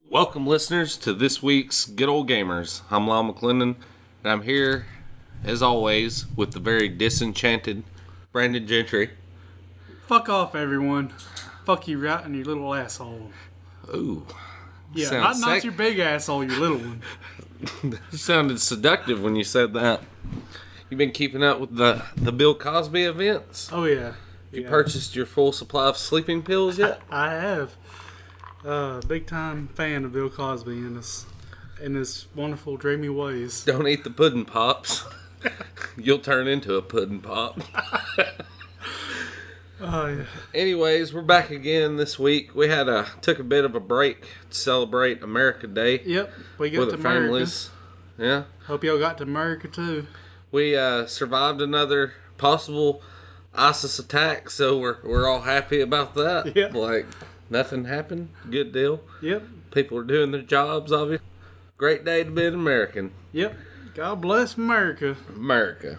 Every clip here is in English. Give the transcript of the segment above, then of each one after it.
Welcome, listeners, to this week's Good Old Gamers. I'm Lyle McClendon, and I'm here, as always, with the very disenchanted Brandon Gentry. Fuck off, everyone. Fuck you right in your little asshole. Ooh. Yeah, not your big asshole, your little one. You sounded seductive when you said that. You been keeping up with the Bill Cosby events? Oh, yeah. You purchased your full supply of sleeping pills yet? I have. Big time fan of Bill Cosby and his wonderful dreamy ways. Don't eat the pudding pops. You'll turn into a pudding pop. Oh yeah. Anyways, we're back again this week. We took a bit of a break to celebrate America Day. Yep, we got with to the America. families. Yeah. Hope y'all got to America too. We survived another possible ISIS attack, so we're all happy about that. Yep. Like, nothing happened. Good deal. Yep. People are doing their jobs, obviously. Great day to be an American. Yep. God bless America. America.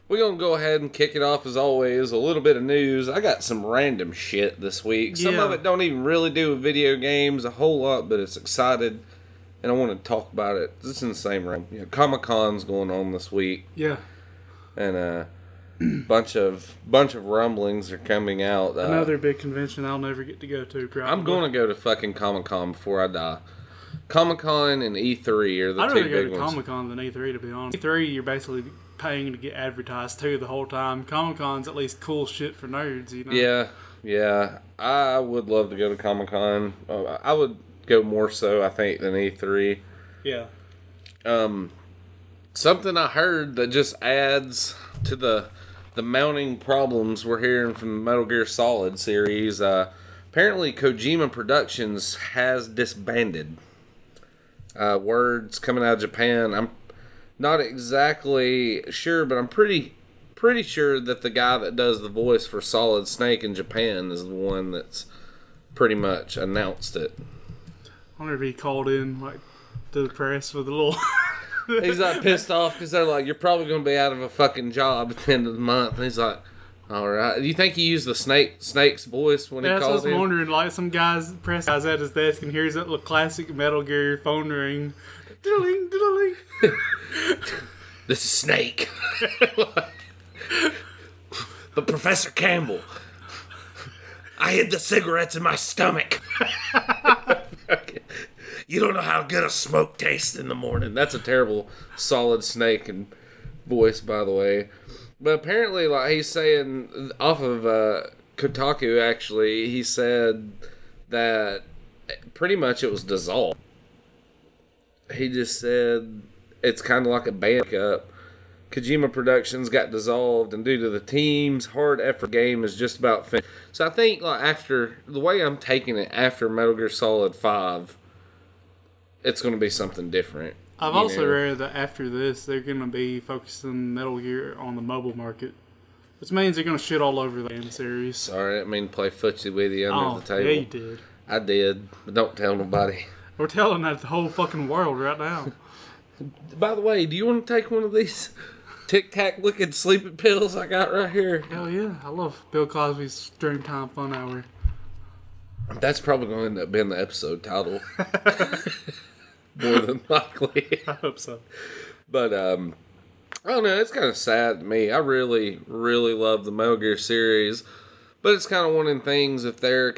We're going to go ahead and kick it off, as always. A little bit of news. I got some random shit this week. Some of it don't even really do with video games a whole lot, but it's excited, and I want to talk about it. It's in the same room. Comic-Con's going on this week. Yeah. And bunch of rumblings are coming out. Another big convention I'll never get to go to, probably. I'm going to go to fucking Comic-Con before I die. Comic-Con and E3 are the two big ones. I'd rather go to Comic-Con than E3, to be honest. E3, you're basically paying to get advertised to the whole time. Comic-Con's at least cool shit for nerds, you know? Yeah. I would love to go to Comic-Con. I would go more so, I think, than E3. Yeah. Something I heard that just adds to the mounting problems we're hearing from the Metal Gear Solid series. Apparently, Kojima Productions has disbanded. Words coming out of Japan. I'm not exactly sure, but I'm pretty sure that the guy that does the voice for Solid Snake in Japan is the one that's pretty much announced it. I wonder if he called in to the press with a little... He's like pissed off because they're like, you're probably going to be out of a fucking job at the end of the month. And he's like, all right. Do you think he used the snake's voice when he called in? That's what I was wondering. Like some press guy's at his desk and hears that little classic Metal Gear phone ring. Diddling, diddling. This is Snake. But Professor Campbell, I hid the cigarettes in my stomach. You don't know how good a smoke tastes in the morning. That's a terrible Solid Snake and voice, by the way. But apparently, like he's saying, off of Kotaku, actually, he said that pretty much it was dissolved. He just said it's kind of like a breakup. Kojima Productions got dissolved, and due to the team's hard effort, game is just about finished. So I think, like, after the way I'm taking it, after Metal Gear Solid 5, it's going to be something different. I've also read that after this, they're going to be focusing Metal Gear on the mobile market, which means they're going to shit all over the game series. Sorry, I didn't mean to play footsie with you under the table. Yeah, you did. I did, but don't tell nobody. We're telling that the whole fucking world right now. By the way, do you want to take one of these Tic Tac looking sleeping pills I got right here? Hell yeah, I love Bill Cosby's Dreamtime Fun Hour. That's probably going to end up being the episode title. More than likely. I hope so. But, I don't know, it's kind of sad to me. I really, really love the Metal Gear series. But it's kind of one of them things, if they're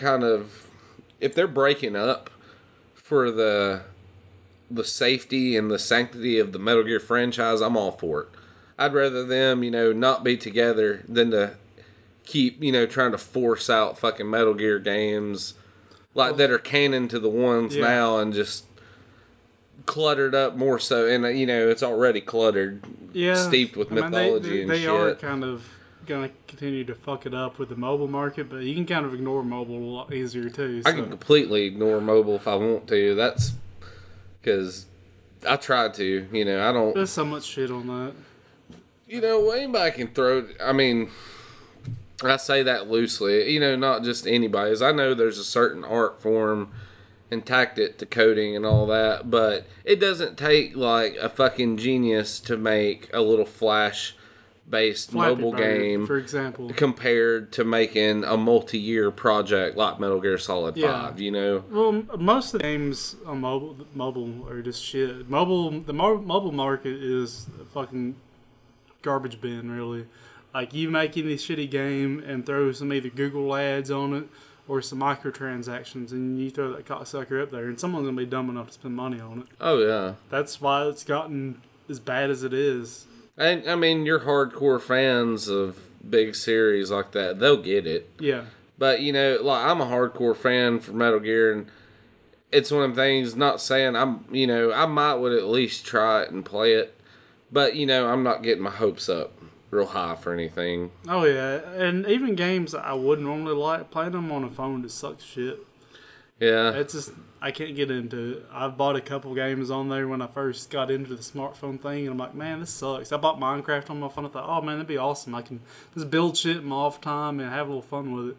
breaking up for the safety and the sanctity of the Metal Gear franchise, I'm all for it. I'd rather them, not be together than to keep, trying to force out fucking Metal Gear games that are canon to the ones now and just cluttered up more so. And, it's already cluttered, steeped with mythology and shit. They are kind of going to continue to fuck it up with the mobile market, but you can kind of ignore mobile a lot easier, too. So. I can completely ignore mobile if I want to. That's because I tried to. You know, I don't. There's so much shit on that. You know, anybody can throw. I mean, I say that loosely. You know, not just anybody's. I know there's a certain art form and tactic to coding and all that, but it doesn't take like a fucking genius to make a little Flash-based mobile game, for example, compared to making a multi-year project like Metal Gear Solid 5. You know, well, most of the games on mobile are just shit. The mobile market is a fucking garbage bin, really. Like, you make any shitty game and throw some either Google ads on it or some microtransactions, and you throw that cocksucker up there, and someone's going to be dumb enough to spend money on it. Oh, yeah. That's why it's gotten as bad as it is. And, I mean, you're hardcore fans of big series like that. They'll get it. Yeah. But, you know, like, I'm a hardcore fan for Metal Gear, and it's one of them things, not saying I might would at least try it and play it, but, you know, I'm not getting my hopes up real high for anything. Oh, yeah. And even games that I wouldn't normally like, playing them on a phone just sucks shit. Yeah. It's just, I can't get into it. I've bought a couple games on there when I first got into the smartphone thing, and I'm like, man, this sucks. I bought Minecraft on my phone. I thought, oh, man, that'd be awesome. I can just build shit in my off time and have a little fun with it.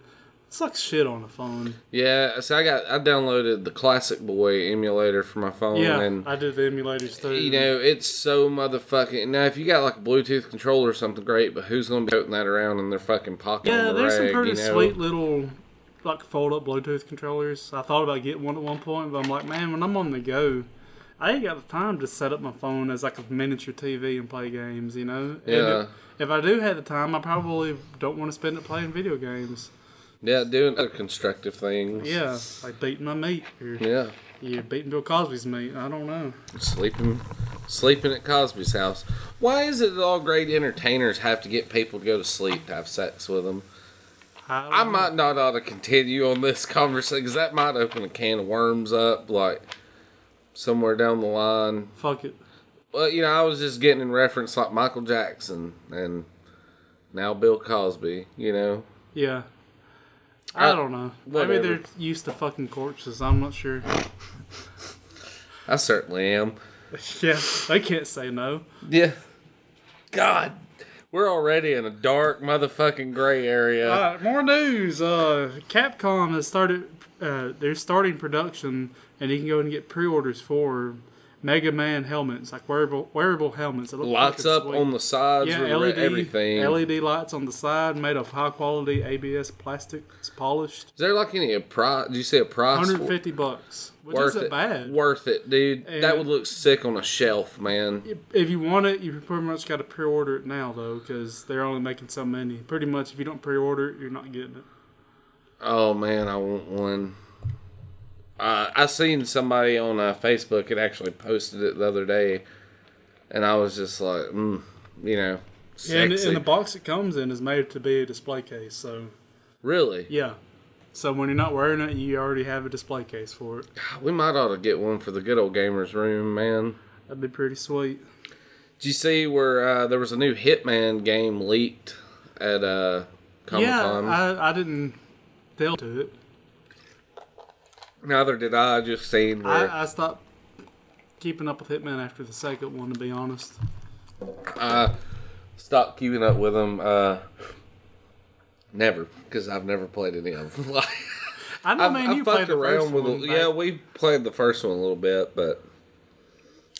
It sucks shit on the phone. Yeah, so I downloaded the Classic Boy emulator for my phone. Yeah, and I did the emulators too. You know, it's so motherfucking... Now, if you got like a Bluetooth controller or something, great, but who's going to be toting that around in their fucking pocket? Yeah, on the there's rag, some pretty you know? sweet little, like, fold-up Bluetooth controllers. I thought about getting one at one point, but I'm like, man, when I'm on the go, I ain't got the time to set up my phone as like a miniature TV and play games, you know? Yeah. And if I do have the time, I probably don't want to spend it playing video games. Yeah, doing other constructive things. Yeah, like beating my meat. Or Yeah. you're beating Bill Cosby's meat. I don't know. Sleeping at Cosby's house. Why is it that all great entertainers have to get people to go to sleep to have sex with them? I might not ought to continue on this conversation, because that might open a can of worms up, like, somewhere down the line. Fuck it. Well, you know, I was just getting in reference like Michael Jackson and now Bill Cosby, you know. Yeah. I don't know. Whatever. Maybe they're used to fucking corpses. I'm not sure. I certainly am. Yeah, they can't say no. Yeah. God, we're already in a dark motherfucking gray area. All right, more news. Capcom has started. They're starting production, and you can go and get pre-orders for Mega Man helmets, like wearable helmets. That look Lights up on the sides, yeah, everything. LED lights on the side, made of high quality ABS plastic. It's polished. Is there like any price? Did you say a price? $150, which Worth isn't it. bad. Worth it, dude. And that would look sick on a shelf, man. If you want it, you pretty much got to pre-order it now, though, because they're only making so many. Pretty much, if you don't pre-order it, you're not getting it. Oh man, I want one. I seen somebody on Facebook had actually posted it the other day, and I was just like, you know, sexy. Yeah, and the box it comes in is made to be a display case, so... Really? Yeah. So when you're not wearing it, you already have a display case for it. We might ought to get one for the good old gamers room, man. That'd be pretty sweet. Did you see where there was a new Hitman game leaked at Comic-Con? Yeah, I didn't delve to it. Neither did I. Just seen where I stopped keeping up with Hitman after the second one, to be honest. Stopped keeping up with them. Never, because I've never played any of them. I know, man, you played the first one. Yeah, we played the first one a little bit, but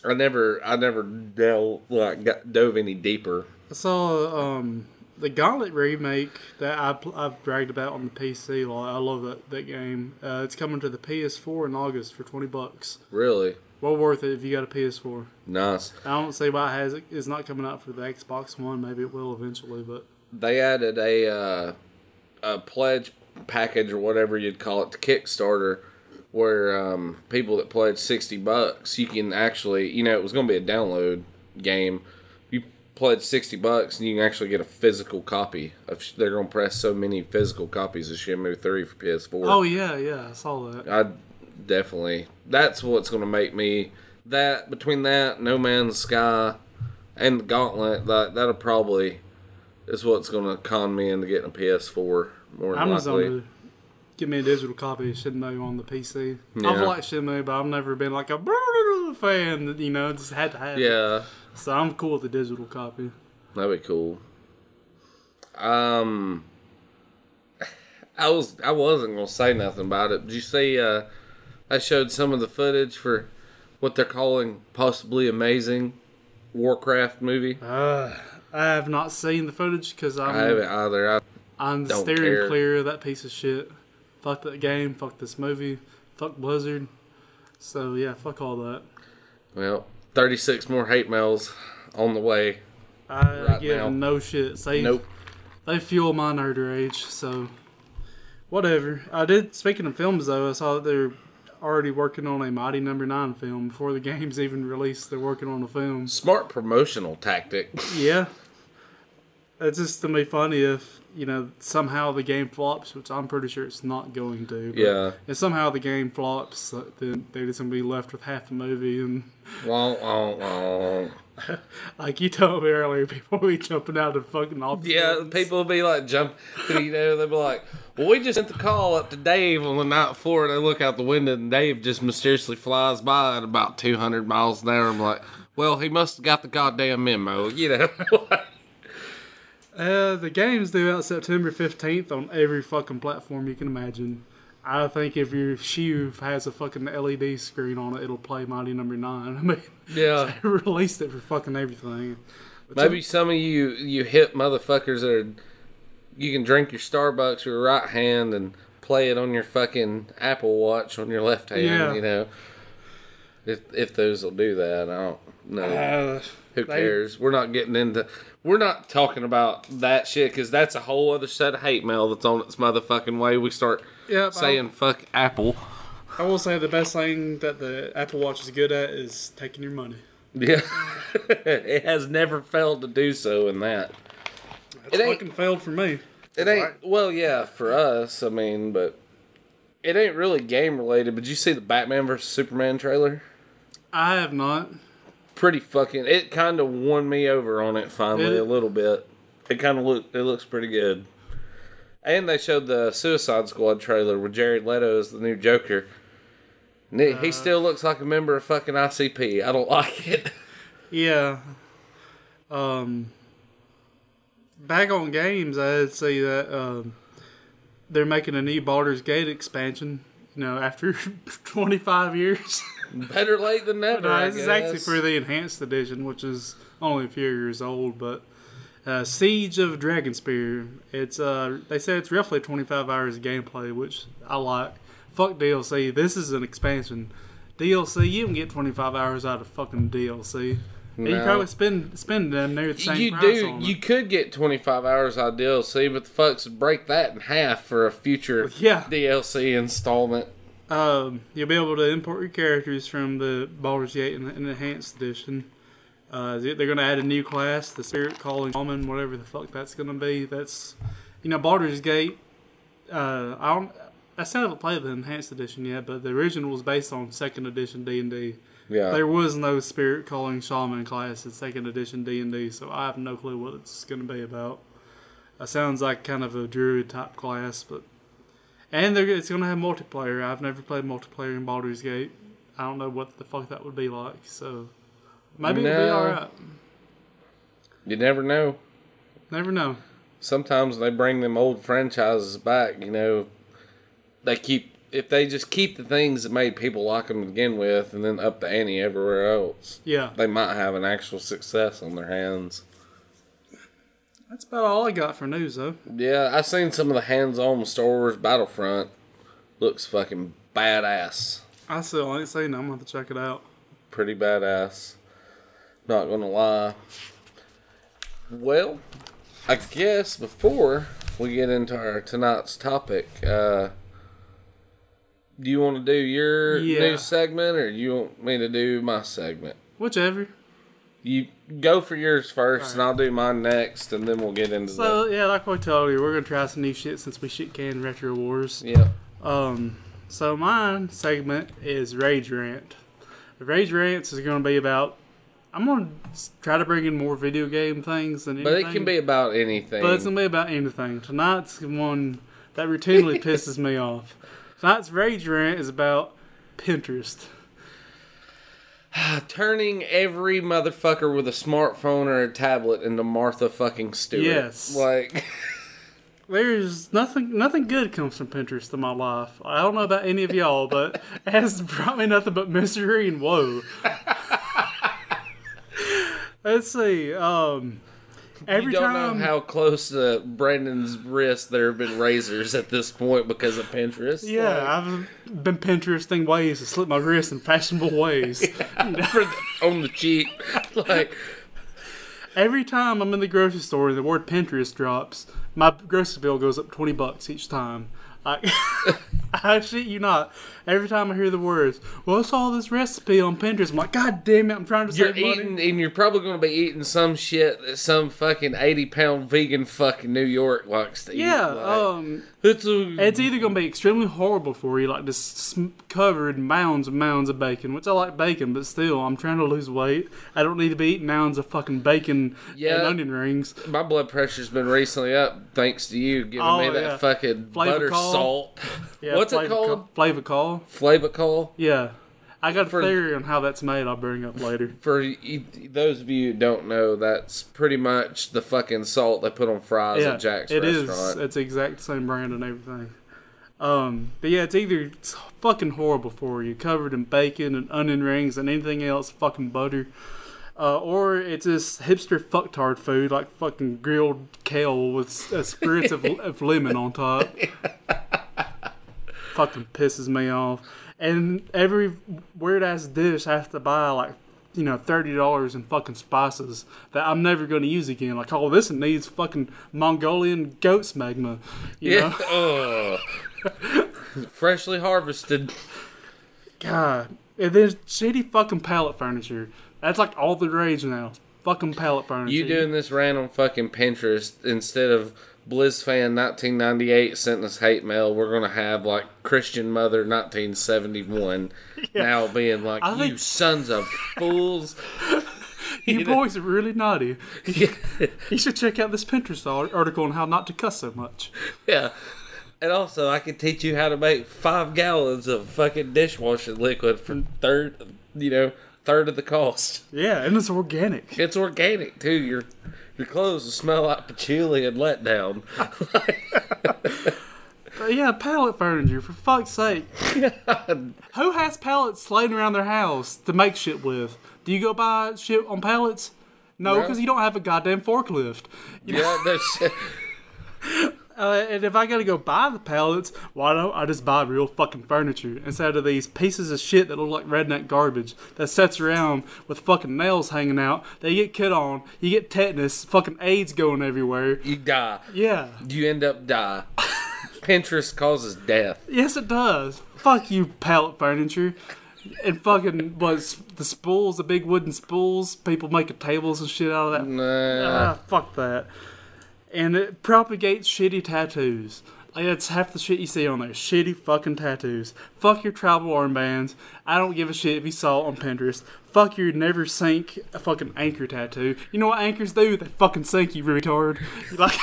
I never dove any deeper. I saw the Gauntlet remake that I've bragged about on the PC. I love that game. It's coming to the PS4 in August for $20. Really? Well worth it if you got a PS4. Nice. I don't see why it's not coming out for the Xbox One. Maybe it will eventually, but they added a pledge package or whatever you'd call it to Kickstarter, where people that pledged $60, you can actually, you know, it was going to be a download game. You pledge $60 and you can actually get a physical copy of. They're going to press so many physical copies of Shenmue 3 for PS4. Oh yeah, I saw that. I definitely. That's what's going to make me. That between that No Man's Sky and the Gauntlet, that'll probably is what's going to con me into getting a PS4 more than likely. give me a digital copy of Shenmue on the PC. Yeah. I've liked Shenmue, but I've never been like a fan that, you know, just had to have it. Yeah. So I'm cool with the digital copy. That'd be cool. I wasn't gonna say nothing about it. Did you see? I showed some of the footage for what they're calling possibly amazing Warcraft movie. I have not seen the footage because I haven't either. I'm don't steering care. clear of that piece of shit. Fuck that game. Fuck this movie. Fuck Blizzard. So yeah, fuck all that. Well, 36 more hate mails on the way. I give them no shit. Nope. They fuel my nerd rage. So whatever. I did. Speaking of films, though, I saw that they're already working on a Mighty Number 9 film before the game's even released. They're working on a film. Smart promotional tactic. Yeah. It's just to be funny if, you know, somehow the game flops, which I'm pretty sure it's not going to. But Yeah. if somehow the game flops, then they're just going to be left with half the movie. And Wah, wah, wah. like you told me earlier, people will be jumping out of fucking office. Yeah, buildings. people will be like you know, they'll be like, well, we just sent the call up to Dave on the night before. They look out the window and Dave just mysteriously flies by at about 200 miles an hour. I'm like, well, he must have got the goddamn memo, you know. The game's due out September 15th on every fucking platform you can imagine. I think if your shoe has a fucking LED screen on it, it'll play Mighty Number 9. I mean, Yeah. they released it for fucking everything. But Maybe some of you hip motherfuckers that are, you can drink your Starbucks with your right hand and play it on your fucking Apple Watch on your left hand, Yeah. you know. If those will do that, I don't know. Who cares? We're not talking about that shit because that's a whole other set of hate mail that's on its motherfucking way. We start saying fuck Apple. I will say the best thing that the Apple Watch is good at is taking your money. Yeah. It has never failed to do so in that. It fucking failed for me. It ain't, well, yeah, for us, I mean, but it ain't really game related. But did you see the Batman vs. Superman trailer? I have not. Pretty fucking, it kind of won me over on it finally a little bit. It kind of looks pretty good. And they showed the Suicide Squad trailer with Jared Leto as the new Joker. And he still looks like a member of fucking ICP. I don't like it. Yeah. Back on games, I'd say that they're making a new Baldur's Gate expansion. You know, after 25 years. Better late than never. No, this is actually for the Enhanced Edition, which is only a few years old. But Siege of Dragonspear. It's they say it's roughly 25 hours of gameplay, which I like. Fuck DLC. This is an expansion. DLC, you can get 25 hours out of fucking DLC. No. You probably spend them near the same price on it. You could get 25 hours out of DLC, but the fucks would break that in half for a future DLC installment. You'll be able to import your characters from the Baldur's Gate in the Enhanced Edition. They're going to add a new class, the Spirit Calling Shaman, whatever the fuck that's going to be. That's, you know, Baldur's Gate. I still haven't played the Enhanced Edition yet, but the original was based on 2nd Edition D&D. Yeah. There was no Spirit Calling Shaman class in 2nd Edition D&D, so I have no clue what it's going to be about. It sounds like kind of a druid type class, but it's going to have multiplayer. I've never played multiplayer in Baldur's Gate. I don't know what the fuck that would be like, so maybe it'll be alright. You never know. Never know. Sometimes they bring them old franchises back, you know. If they just keep the things that made people like them to begin with and then up the ante everywhere else, they might have an actual success on their hands. That's about all I got for news, though. Yeah, I've seen some of the hands-on Star Wars Battlefront. Looks fucking badass. I still ain't seen it. I'm going to have to check it out. Pretty badass. Not gonna lie. Well, I guess before we get into our tonight's topic, do you want to do your new segment, or do you want me to do my segment? Whichever. You go for yours first, and I'll do mine next, and then we'll get into yeah, like I told you, we're going to try some new shit since we shit can Retro Wars. Yeah. So my segment is Rage Rant. The Rage Rants is going to be about... I'm going to try to bring in more video game things than anything. But it can be about anything. But it's going to be about anything. Tonight's one that routinely pisses me off. Tonight's rage rant is about Pinterest. Turning every motherfucker with a smartphone or a tablet into Martha fucking Stewart. Yes. Like... There's nothing good comes from Pinterest in my life. I don't know about any of y'all, but it has brought me nothing but misery and woe. Let's see. You don't know how close to Brandon's wrist there have been razors at this point because of Pinterest. Yeah, I've been Pinteresting ways to slip my wrist in fashionable ways. On the cheap. Like... Every time I'm in the grocery store and the word Pinterest drops, my grocery bill goes up $20 each time. I shit you not. Every time I hear the words, well, I saw this recipe on Pinterest. I'm like, God damn it, I'm trying to save money. And you're probably going to be eating some shit that some fucking 80-pound vegan fucking New York likes to eat. Yeah, like, it's either going to be extremely horrible for you, like just covered in mounds and mounds of bacon, which I like bacon, but still, I'm trying to lose weight. I don't need to be eating mounds of fucking bacon and onion rings. My blood pressure's been recently up thanks to you giving me that fucking butter salt. Yeah, what's it called? Flavacol. Flavacol? Yeah. I got a theory on how that's made I'll bring up later. For those of you who don't know, that's pretty much the fucking salt they put on fries at Jack's restaurant. It's the exact same brand and everything. But yeah, it's fucking horrible for you. Covered in bacon and onion rings and anything else, fucking butter. Or it's this hipster fucktard food like fucking grilled kale with spirits of lemon on top. Fucking pisses me off. And every weird ass dish I have to buy like, $30 in fucking spices that I'm never going to use again. Like, oh, this needs fucking Mongolian goat's magma. You know? Freshly harvested. God. And then shitty fucking pallet furniture. That's like all the rage now. Fucking pallet furniture. You doing this rant on fucking Pinterest instead of BlizzFan 1998 sent us hate mail. We're going to have like Christian Mother 1971 now being like, you sons of fools. You boys are really naughty. You should check out this Pinterest article on how not to cuss so much. Yeah. And also, I can teach you how to make 5 gallons of fucking dishwashing liquid for third of the cost. Yeah, and it's organic. It's organic, too. Your clothes will smell like patchouli and letdown. But yeah, pallet furniture, for fuck's sake. Who has pallets laying around their house to make shit with? Do you go buy shit on pallets? No, because you don't have a goddamn forklift. And if I gotta go buy the pallets, why don't I just buy real fucking furniture instead of these pieces of shit that look like redneck garbage that sits around with fucking nails hanging out? They get cut on, you get tetanus, fucking AIDS going everywhere. You die. Yeah. You end up die. Pinterest causes death. Yes, it does. Fuck you, pallet furniture. And fucking, the spools, the big wooden spools, people making tables and shit out of that. Nah. Fuck that. And it propagates shitty tattoos. Like, that's half the shit you see on there. Shitty fucking tattoos. Fuck your tribal armbands. I don't give a shit if you saw it on Pinterest. Fuck your never sink a fucking anchor tattoo. You know what anchors do? They fucking sink, you retard. Like,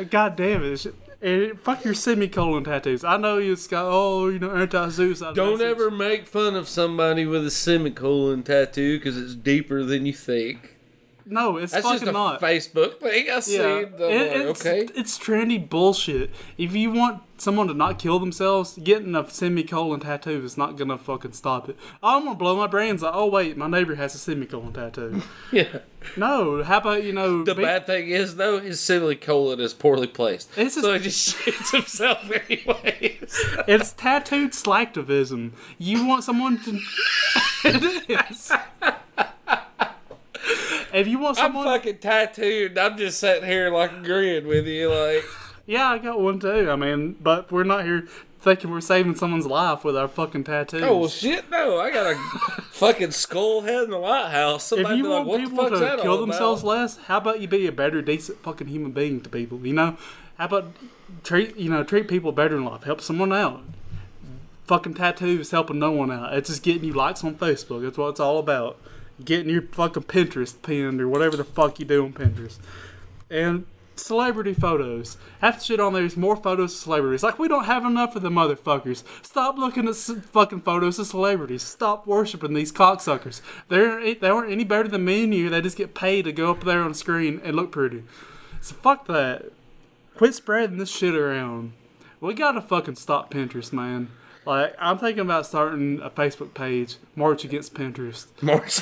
God damn it. And fuck your semicolon tattoos. I know it's got, anti-suicide. Don't ever make fun of somebody with a semicolon tattoo because it's deeper than you think. No, it's That's fucking just a not. Facebook thing I see. It's trendy bullshit. If you want someone to not kill themselves, getting a semicolon tattoo is not gonna fucking stop it. Oh, I'm gonna blow my brains out. Oh wait, my neighbor has a semicolon tattoo. Yeah. No, how about The bad thing is though, his semicolon is poorly placed, so he just shoots himself anyways. It's tattooed slacktivism. You want someone to. It is. If you want someone... I'm fucking tattooed. I'm just sitting here like agreeing with you, like... Yeah, I got one too. I mean, but we're not here thinking we're saving someone's life with our fucking tattoos. Oh, well, shit, no. I got a fucking skull head in the lighthouse. Somebody if you want people to kill themselves less, how about you be a better, decent fucking human being to people, you know? How about treat people better in life? Help someone out. Fucking tattoos helping no one out. It's just getting you likes on Facebook. That's what it's all about. Getting your fucking Pinterest pinned or whatever the fuck you do on Pinterest. And celebrity photos. Half the shit on there is more photos of celebrities. Like, we don't have enough of the motherfuckers. Stop looking at fucking photos of celebrities. Stop worshiping these cocksuckers. They aren't any better than me and you. They just get paid to go up there on the screen and look pretty. So fuck that. Quit spreading this shit around. We gotta fucking stop Pinterest, man. Like, I'm thinking about starting a Facebook page, March Against Pinterest. March.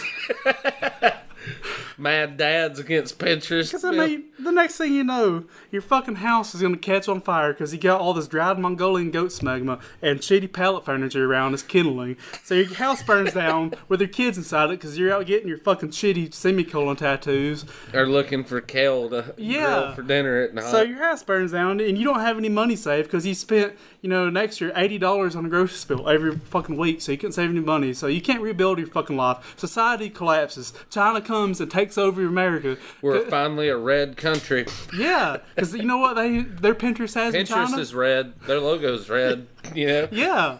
Mad dads against Pinterest. Because, I mean, the next thing you know, your fucking house is going to catch on fire because you got all this dried Mongolian goat smegma and shitty pallet furniture around as kindling. So your house burns down with your kids inside it because you're out getting your fucking shitty semicolon tattoos. Or looking for kale to grill for dinner at night. So your house burns down and you don't have any money saved because you spent, an extra $80 on a grocery bill every fucking week, so you couldn't save any money. So you can't rebuild your fucking life. Society collapses. China comes and takes over America. We're finally a red country. Yeah, because you know what their Pinterest has in China? Pinterest is red. Their logo's red. Yeah.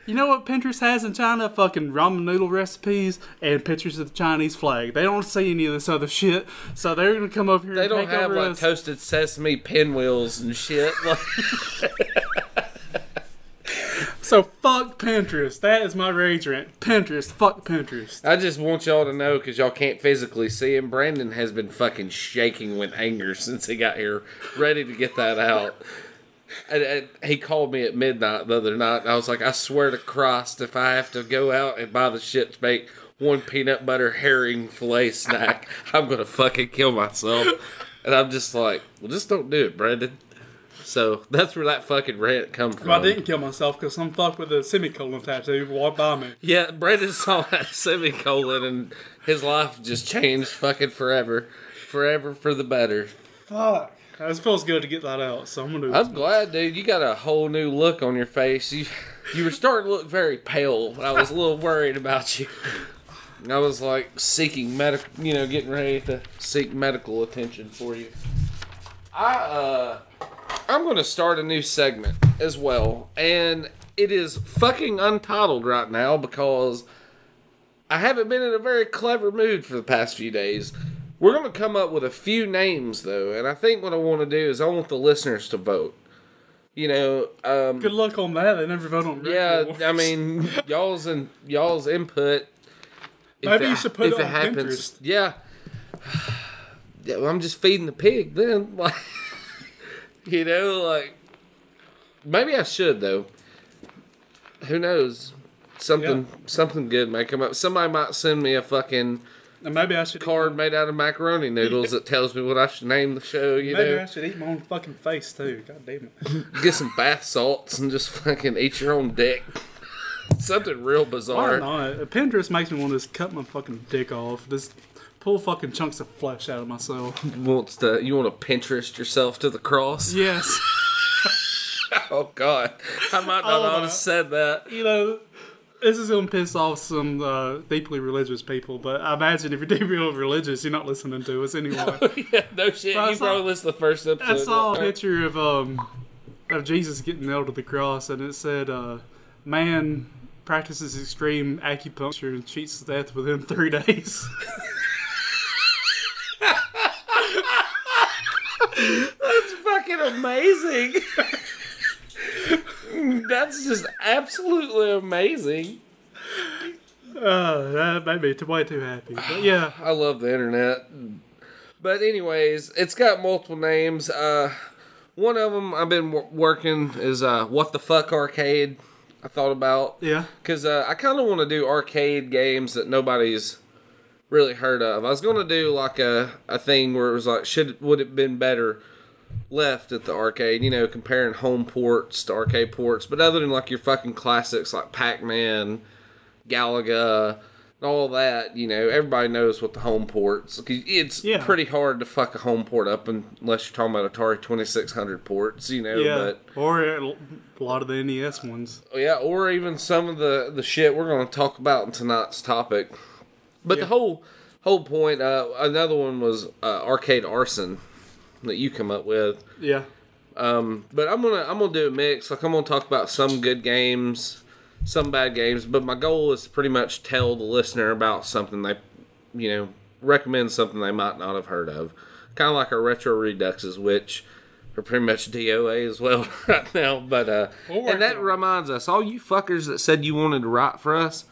You know what Pinterest has in China? Fucking ramen noodle recipes and pictures of the Chinese flag. They don't see any of this other shit, so they're gonna come over here. They and don't take have over like us. toasted sesame pinwheels and shit. So fuck Pinterest. That is my rage rant. Pinterest. Fuck Pinterest. I just want y'all to know, because y'all can't physically see him, Brandon has been fucking shaking with anger since he got here, ready to get that out. And he called me at midnight the other night, and I was like, I swear to Christ, if I have to go out and buy the shit to make one peanut butter herring filet snack, I'm going to fucking kill myself. And I'm just like, well, just don't do it, Brandon. So that's where that fucking rant come from. Well, I didn't kill myself because some fuck with a semicolon tattoo walked by me. Yeah, Brandon saw that semicolon and his life just changed fucking forever. Forever for the better. Fuck. It feels good to get that out, so I'm gonna do I'm glad, dude. You got a whole new look on your face. You were starting to look very pale. I was a little worried about you. I was like seeking getting ready to seek medical attention for you. I'm going to start a new segment as well, and it is fucking Untitled right now because I haven't been in a very clever mood for the past few days. We're going to come up with a few names, though, and I think what I want to do is I want the listeners to vote. Good luck on that. They never vote on yeah, I mean, y'all's input. Maybe you should put it on Pinterest. Yeah. Yeah, well, I'm just feeding the pig then. Like, maybe I should, though. Who knows? Something good may come up. Somebody might send me a fucking maybe I should card made out of macaroni noodles that tells me what I should name the show, Maybe I should eat my own fucking face, too. God damn it. Get some bath salts and just fucking eat your own dick. Something real bizarre. Why not? Pinterest makes me want to just cut my fucking dick off. Just pull fucking chunks of flesh out of myself. You want to Pinterest yourself to the cross? Yes. Oh, God. I might not have said that. This is going to piss off some deeply religious people, but I imagine if you're deeply religious, you're not listening to us anyway. No shit. You probably listened to the first episode. I saw a picture of Jesus getting nailed to the cross, and it said, man practices extreme acupuncture and cheats to death within 3 days. That's fucking amazing. That's just absolutely amazing. That made me way too happy. But yeah. I love the internet. But anyways, it's got multiple names. One of them I've been working is What the Fuck Arcade. I thought about. Yeah. Because I kind of want to do arcade games that nobody's really heard of. I was going to do like a thing where it was like, would it have been better left at the arcade, comparing home ports to arcade ports. But other than like your fucking classics like Pac-Man, Galaga, and all that, everybody knows what the home ports. It's pretty hard to fuck a home port up unless you're talking about Atari 2600 ports, Yeah, or a lot of the NES ones. Yeah, or even some of the shit we're going to talk about in tonight's topic. But the whole point, another one was Arcade Arson that you come up with. Yeah. But I'm gonna do a mix. Like, I'm gonna talk about some good games, some bad games. But my goal is to pretty much tell the listener about something they, recommend something they might not have heard of. Kind of like our retro Reduxes, which are pretty much DOA as well right now. But and that reminds us, all you fuckers that said you wanted to write for us,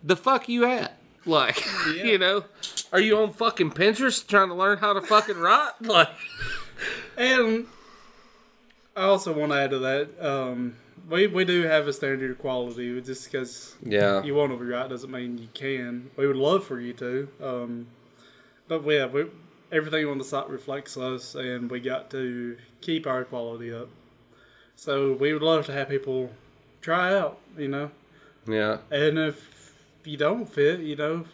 the fuck you at? Like, you know, are you on fucking Pinterest trying to learn how to fucking write? Like, and I also want to add to that, we do have a standard of quality. Just because you want to write doesn't mean you can. We would love for you to. But everything on the site reflects us, and we got to keep our quality up. So we would love to have people try out, you know. Yeah. And if you don't fit, you know,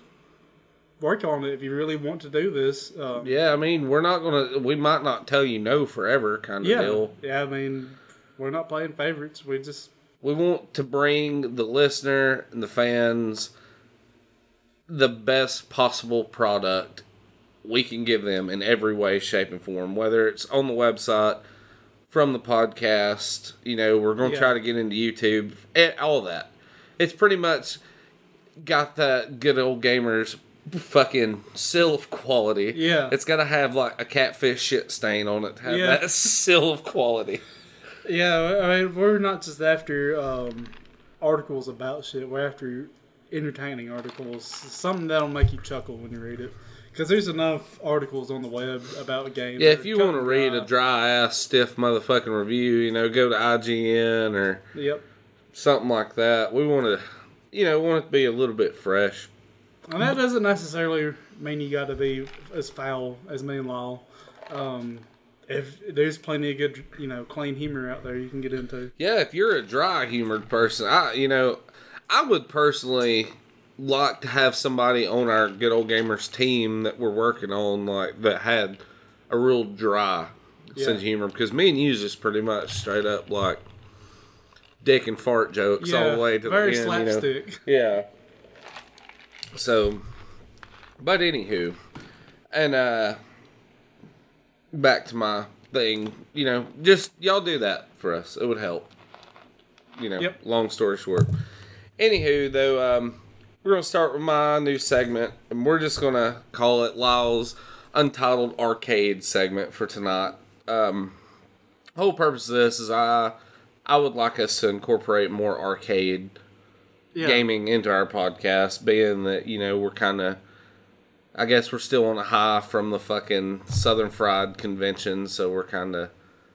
work on it if you really want to do this. I mean, we might not tell you no forever kind of deal. Yeah, I mean, we're not playing favorites. We want to bring the listener and the fans the best possible product we can give them in every way, shape, and form. Whether it's on the website, from the podcast, you know, we're going to try to get into YouTube, all that. It's pretty much got that good old gamers fucking seal of quality. Yeah. It's got to have like a catfish shit stain on it to have that seal of quality. Yeah, I mean, we're not just after articles about shit. We're after entertaining articles. Something that'll make you chuckle when you read it. Because there's enough articles on the web about games. Yeah, if you want to read a dry-ass, stiff motherfucking review, you know, go to IGN or something like that. We want to, you know, want it to be a little bit fresh. And that doesn't necessarily mean you got to be as foul as me and Lyle. If there's plenty of good, you know, clean humor out there you can get into. Yeah, if you're a dry-humored person, I would personally like to have somebody on our Good Old Gamers team that we're working on, like, that had a real dry sense of humor. Because me and you just pretty much straight up, like, dick and fart jokes all the way to the end. Very slapstick. You know? Yeah. So, but anywho, and back to my thing, you know, just y'all do that for us. It would help. You know, long story short. Anywho, though, we're going to start with my new segment, and we're just going to call it Lyle's Untitled Arcade segment for tonight. The whole purpose of this is I would like us to incorporate more arcade gaming into our podcast, being that, you know, we're kind of, I guess we're still on a high from the fucking Southern Fried convention, so we're kind of,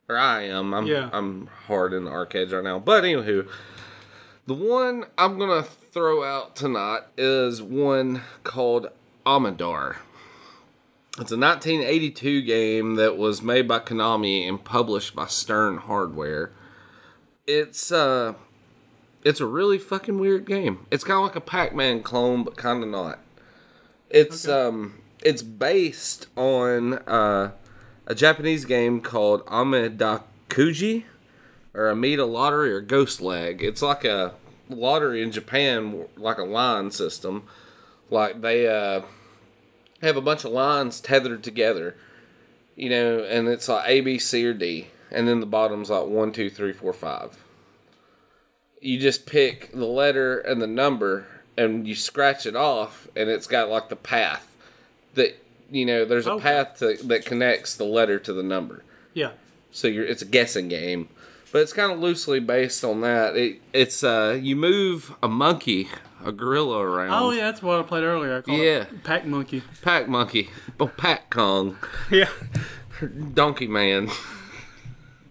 or I am, I'm hard in the arcades right now. But anywho, the one I'm going to throw out tonight is one called Amidar. It's a 1982 game that was made by Konami and published by Stern Hardware. It's a really fucking weird game. It's kind of like a Pac-Man clone, but kind of not. It's based on a Japanese game called Amidakuji, or Amida Lottery, or Ghost Leg. It's like a lottery in Japan, like a line system. Like they have a bunch of lines tethered together, you know, and it's like A, B, C, or D, and then the bottom's like 1, 2, 3, 4, 5. You just pick the letter and the number, and you scratch it off, and it's got like the path that, you know, there's a path that connects the letter to the number. Yeah. So it's a guessing game. But it's kind of loosely based on that. It's you move a monkey, a gorilla around. Oh, yeah, that's what I played earlier. I called it Pack Monkey. Pack Monkey. Oh, Pack Kong. Yeah. Donkey Man.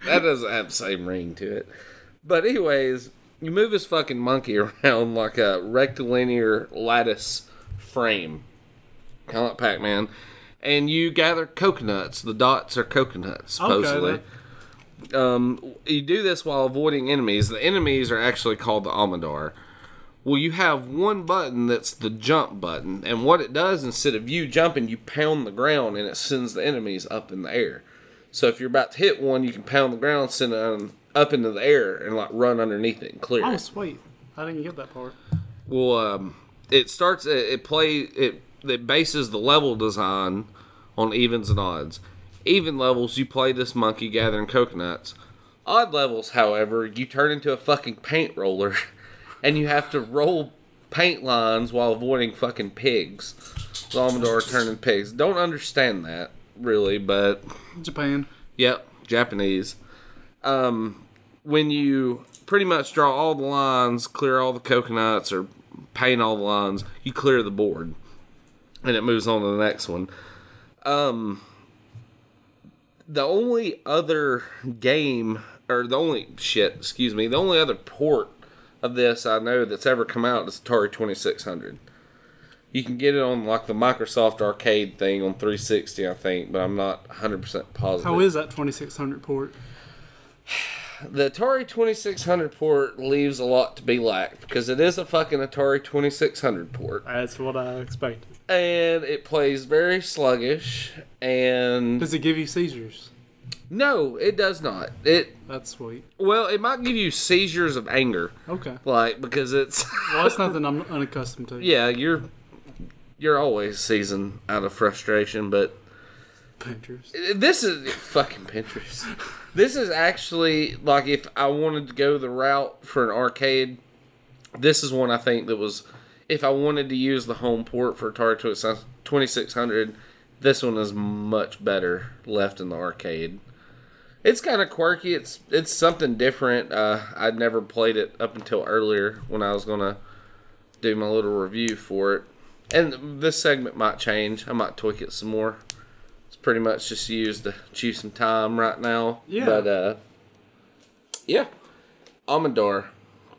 That doesn't have the same ring to it. But anyways, you move this fucking monkey around like a rectilinear lattice frame. Kind of like Pac-Man. And you gather coconuts. The dots are coconuts, supposedly. Okay, you do this while avoiding enemies. The enemies are actually called the Amidar. Well, you have one button that's the jump button, and what it does, instead of you jumping, you pound the ground, and it sends the enemies up in the air. So if you're about to hit one, you can pound the ground, send it up into the air, and like run underneath it and clear it. Oh, sweet! I didn't get that part. Well, it starts. It bases the level design on evens and odds. Even levels, you play this monkey gathering coconuts. Odd levels, however, you turn into a fucking paint roller, and you have to roll paint lines while avoiding fucking pigs. The Amidar turning pigs. Don't understand that. really, but Japan. Yep, Japanese. When you pretty much draw all the lines, clear all the coconuts, or paint all the lines, you clear the board. And it moves on to the next one. The only other game, or the only other port of this I know that's ever come out is Atari 2600. You can get it on like the Microsoft Arcade thing on 360, I think, but I'm not 100% positive. How is that 2600 port? The Atari 2600 port leaves a lot to be lacked because it is a fucking Atari 2600 port. That's what I expected. And it plays very sluggish. And does it give you seizures? No, it does not. That's sweet. Well, it might give you seizures of anger. Okay. Like because it's well, it's nothing I'm unaccustomed to. Yeah, you're always seizing out of frustration, but Pinterest. This is fucking Pinterest. This is actually like if I wanted to go the route for an arcade, this is one I think that was if I wanted to use the home port for Atari 2600, this one is much better left in the arcade. It's kind of quirky. It's something different. I'd never played it up until earlier when I was gonna do my little review for it. And this segment might change. I might tweak it some more. It's pretty much just used to chew some time right now. Yeah. But, yeah. Amidar.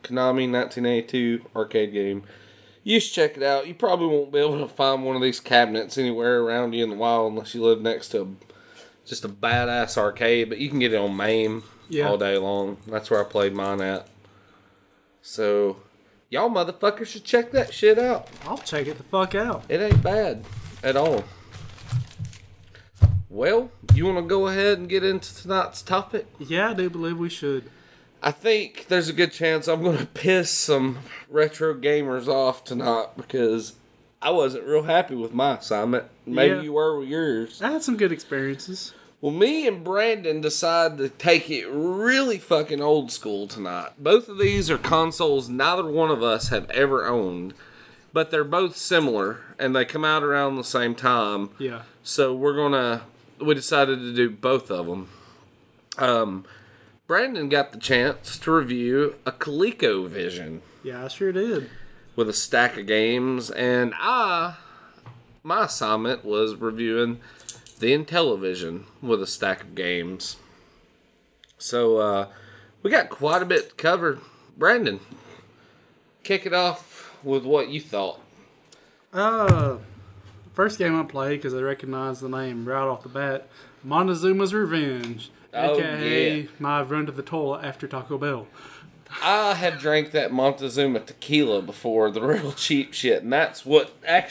Konami 1982 arcade game. You should check it out. You probably won't be able to find one of these cabinets anywhere around you in the wild unless you live next to just a badass arcade. But you can get it on MAME all day long. That's where I played mine at. So, y'all motherfuckers should check that shit out. I'll check it the fuck out. It ain't bad at all. Well, you want to go ahead and get into tonight's topic? Yeah, I do believe we should. I think there's a good chance I'm going to piss some retro gamers off tonight because I wasn't real happy with my assignment. Maybe you were with yours. I had some good experiences. Well, me and Brandon decided to take it really fucking old school tonight. Both of these are consoles neither one of us have ever owned, but they're both similar and they come out around the same time. Yeah. So we decided to do both of them. Brandon got the chance to review a ColecoVision. Yeah, I sure did. With a stack of games, and my assignment was reviewing the Intellivision with a stack of games. So, we got quite a bit to cover. Brandon, kick it off with what you thought. First game I played, because I recognized the name right off the bat, Montezuma's Revenge. Oh, AKA my run to the toilet after Taco Bell. I had drank that Montezuma tequila before, the real cheap shit, and that's what I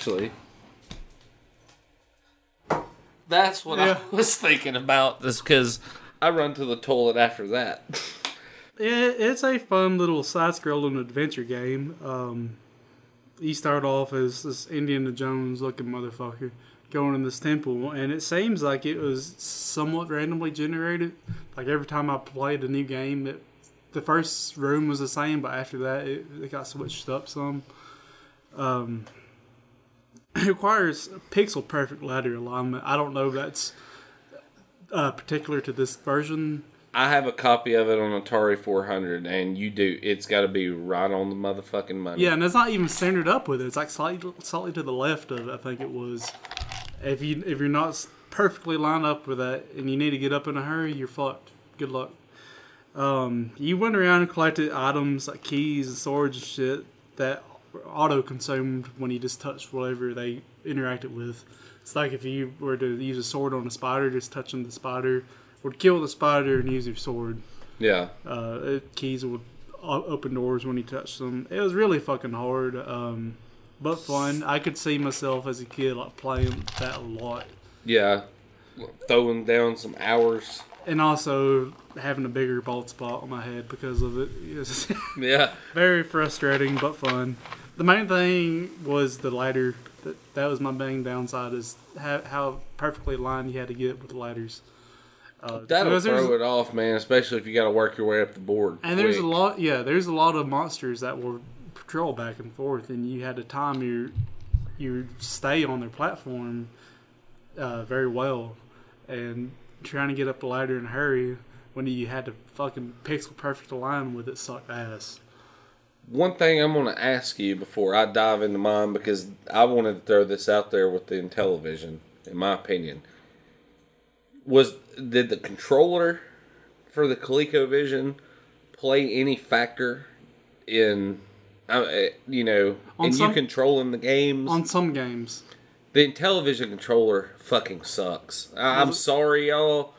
was thinking about, this because I run to the toilet after that. Yeah, it's a fun little side-scrolling adventure game. You start off as this Indiana Jones looking motherfucker going in this temple, and it seems like it was somewhat randomly generated. Like every time I played a new game, the first room was the same, but after that it got switched up some. It requires pixel perfect ladder alignment. I don't know if that's particular to this version. I have a copy of it on Atari 400, and you do. It's got to be right on the motherfucking money. Yeah, and it's not even centered up with it. It's like slightly to the left of it, I think it was. If you're not perfectly lined up with that, and you need to get up in a hurry, you're fucked. Good luck. You went around and collected items like keys and swords and shit that auto-consumed when you just touched whatever they interacted with. It's like if you were to use a sword on a spider, just touching the spider would kill the spider and use your sword. Yeah. Keys would open doors when you touched them. It was really fucking hard, but fun. I could see myself as a kid like playing that a lot. Yeah. Throwing down some hours. And also having a bigger bald spot on my head because of it. Yeah. Very frustrating, but fun. The main thing was the ladder. That was my main downside, is how perfectly aligned you had to get with the ladders. That'll throw it off, man, especially if you got to work your way up the board. And there's a lot of monsters that will patrol back and forth, and you had to time your stay on their platform very well. and trying to get up the ladder in a hurry when you had to fucking pixel perfect align with it sucked ass. One thing I'm going to ask you before I dive into mine, because I wanted to throw this out there with the Intellivision, in my opinion. Did the controller for the ColecoVision play any factor in, you controlling the games? On some games. The Intellivision controller fucking sucks. I'm sorry, y'all.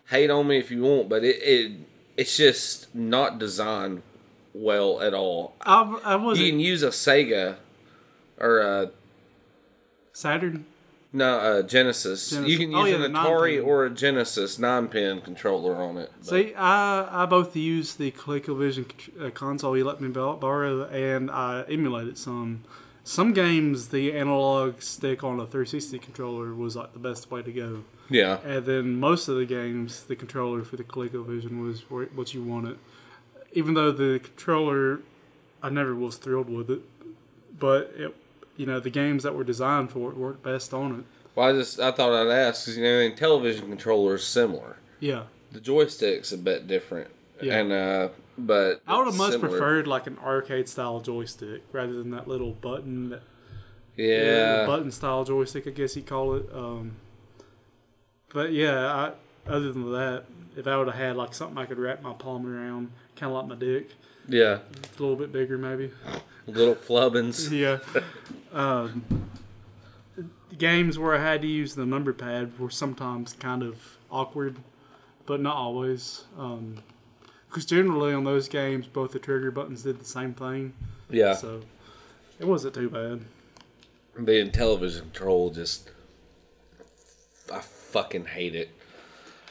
Hate on me if you want, but it's just not designed well at all. You can use a Sega or a Saturn. No, Genesis. You can use an Atari or a Genesis 9-pin controller on it. But. See, I both used the ColecoVision console you let me borrow, and I emulated some. Some games, the analog stick on a 360 controller was like the best way to go. Yeah. And then most of the games, the controller for the ColecoVision was what you wanted. Even though the controller, I never was thrilled with it, but the games that were designed for it worked best on it. Well, I thought I'd ask because the Intellivision controller is similar. Yeah. The joystick's a bit different. Yeah. And but I would have much preferred like an arcade style joystick rather than that little button. The button style joystick, I guess you call it. But yeah, other than that, if I would have had like something I could wrap my palm around, kind of like my dick. Yeah. It's a little bit bigger, maybe. Little flubbins. Yeah. Games where I had to use the number pad were sometimes kind of awkward, but not always. Because generally on those games, both the trigger buttons did the same thing. Yeah. So it wasn't too bad. The Intellivision control I fucking hate it.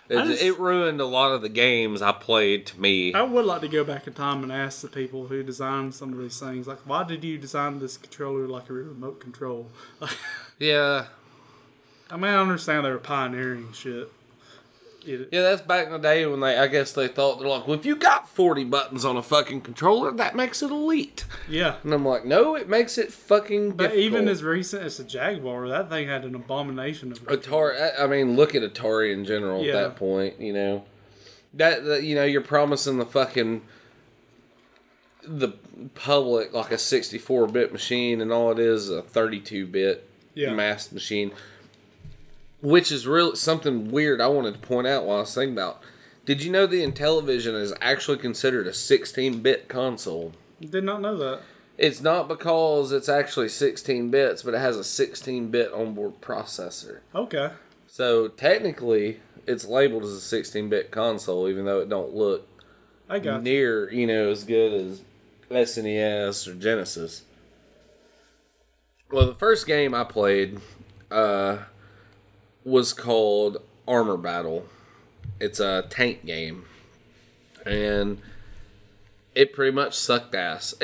It ruined a lot of the games I played to me. I would like to go back in time and ask the people who designed some of these things, like, why did you design this controller like a remote control? Yeah. I mean, I understand they were pioneering shit. Yeah, that's back in the day when I guess they thought, they're like, well, if you got 40 buttons on a fucking controller, that makes it elite. Yeah. And I'm like, no, it makes it fucking difficult. But even as recent as the Jaguar, that thing had an abomination of Atari. I mean, look at Atari in general at that point, That you're promising the public like a 64-bit machine, and all it is a 32-bit masked machine. Which is really something weird I wanted to point out while I was thinking about. Did you know the Intellivision is actually considered a 16-bit console? Did not know that. It's not because it's actually 16 bits, but it has a 16-bit onboard processor. Okay. So technically, it's labeled as a 16-bit console, even though it don't look near as good as SNES or Genesis. Well, the first game I played was called Armor Battle. It's a tank game. And it pretty much sucked ass.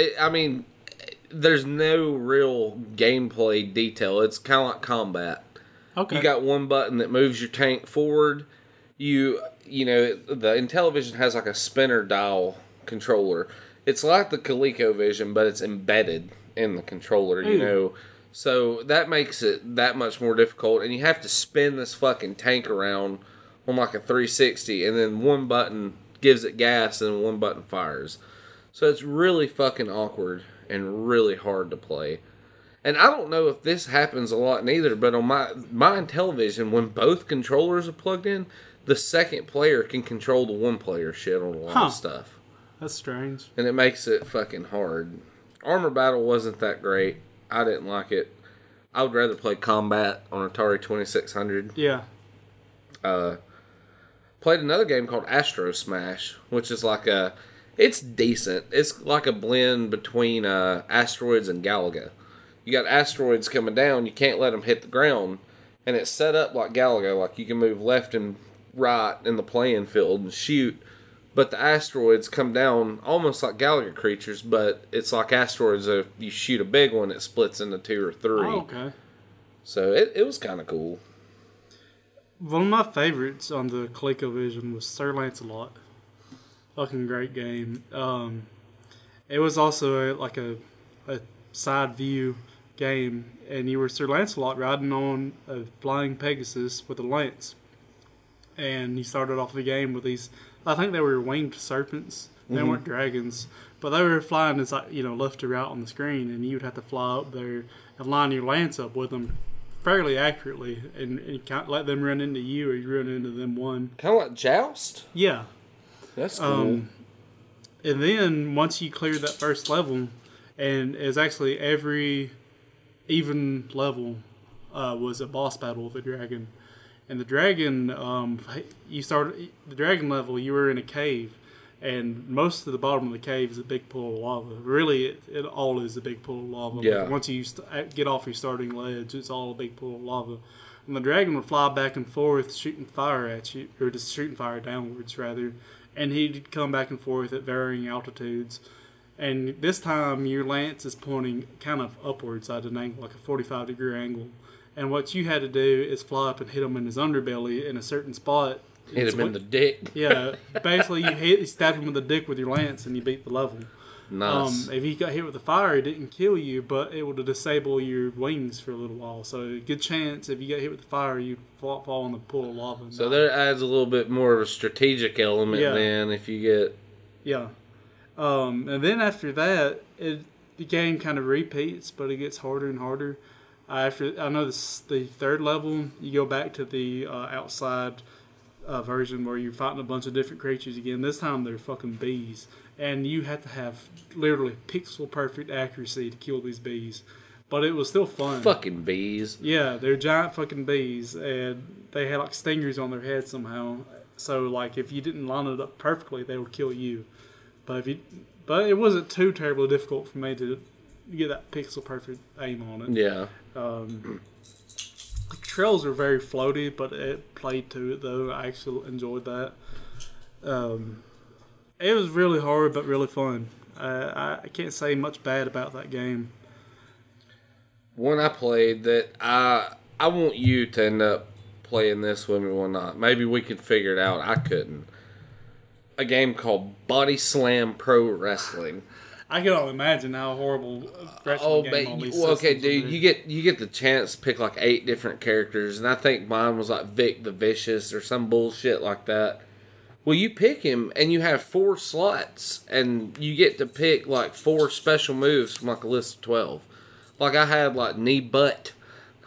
There's no real gameplay detail. It's kind of like combat. Okay. You got one button that moves your tank forward. The Intellivision has like a spinner dial controller. It's like the ColecoVision, but it's embedded in the controller, So that makes it that much more difficult. And you have to spin this fucking tank around on like a 360. And then one button gives it gas and one button fires. So it's really fucking awkward and really hard to play. And I don't know if this happens a lot neither. But on my Intellivision, when both controllers are plugged in, the second player can control the one player shit on a lot of stuff. That's strange. And it makes it fucking hard. Armor Battle wasn't that great. I didn't like it. I would rather play Combat on Atari 2600. Yeah. Played another game called Astro Smash, which is it's decent. It's like a blend between Asteroids and Galaga. You got asteroids coming down, you can't let them hit the ground, and it's set up like Galaga, like you can move left and right in the playing field and shoot. But the asteroids come down almost like Galaga creatures, but it's like asteroids. If you shoot a big one, it splits into 2 or 3. Oh, okay. So it was kind of cool. One of my favorites on the ColecoVision was Sir Lancelot. Fucking great game. It was also a side view game, and you were Sir Lancelot riding on a flying Pegasus with a lance. and you started off the game with these. I think they were winged serpents. They weren't dragons, but they were flying as left or right on the screen, and you'd have to fly up there and line your lance up with them fairly accurately, and can't let them run into you or you run into them one. Kind of like Joust? Yeah. That's cool. And then once you clear that first level, and it's actually every even level was a boss battle with a dragon. And the dragon, the dragon level, you were in a cave, and most of the bottom of the cave is a big pool of lava. Really, it all is a big pool of lava. Yeah. But once you get off your starting ledge, it's all a big pool of lava. And the dragon would fly back and forth, shooting fire at you, or just shooting fire downwards, rather. And he'd come back and forth at varying altitudes. And this time, your lance is pointing kind of upwards at an angle, like a 45-degree angle. And what you had to do is fly up and hit him in his underbelly in a certain spot. Hit him in the dick. Yeah, basically you stab him in the dick with your lance and you beat the level. Nice. If he got hit with the fire, it didn't kill you, but it would disable your wings for a little while. So good chance if you get hit with the fire, you fall in the pool of lava. So there adds a little bit more of a strategic element then if you get... Yeah. And then after that, the game kind of repeats, but it gets harder and harder. The third level, you go back to the outside version where you're fighting a bunch of different creatures again. This time they're fucking bees, and you have to have literally pixel perfect accuracy to kill these bees. But it was still fun. Fucking bees. Yeah, they're giant fucking bees, and they had like stingers on their head somehow. So like if you didn't line it up perfectly, they would kill you. But it wasn't too terribly difficult for me to get that pixel perfect aim on it. Yeah. The trails are very floaty, but it played to it though. I actually enjoyed that. It was really hard, but really fun. I can't say much bad about that game. One I played that I want you to end up playing this with me one night. Maybe we could figure it out. I couldn't. A game called Body Slam Pro Wrestling. I can only imagine how horrible wrestling game all these systems okay, would dude, be. you get the chance to pick like 8 different characters, and I think mine was like Vic the Vicious or some bullshit like that. Well, you pick him, and you have 4 slots, and you get to pick like 4 special moves from like a list of 12. Like I had like knee butt,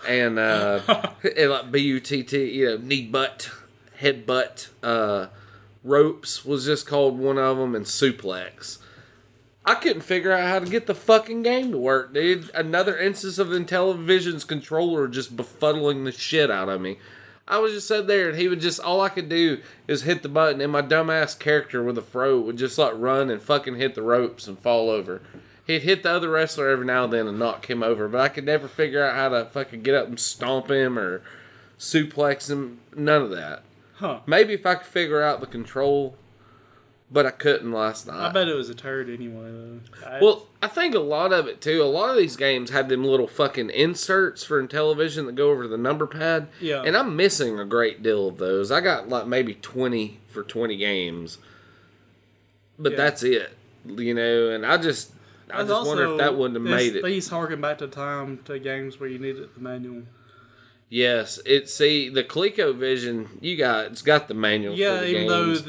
and and like B-U-T-T, knee butt, head butt. Ropes was just called one of them, and suplex. I couldn't figure out how to get the fucking game to work, dude. Another instance of Intellivision's controller just befuddling the shit out of me. I was just sitting there, and he would just, all I could do is hit the button, and my dumbass character with a fro would just like run and fucking hit the ropes and fall over. He'd hit the other wrestler every now and then and knock him over, but I could never figure out how to fucking get up and stomp him or suplex him. None of that. Huh. Maybe if I could figure out the control, but I couldn't last night. I bet it was a turd anyway, though. Well, I think a lot of it, too, a lot of these games had them little fucking inserts for Intellivision that go over the number pad. Yeah. And I'm missing a great deal of those. I got like maybe 20 for 20 games. But that's it. And I just wonder if that wouldn't have made it. These harken back to games where you needed the manual. Yes, the ColecoVision it's got the manual. Yeah, for the even games.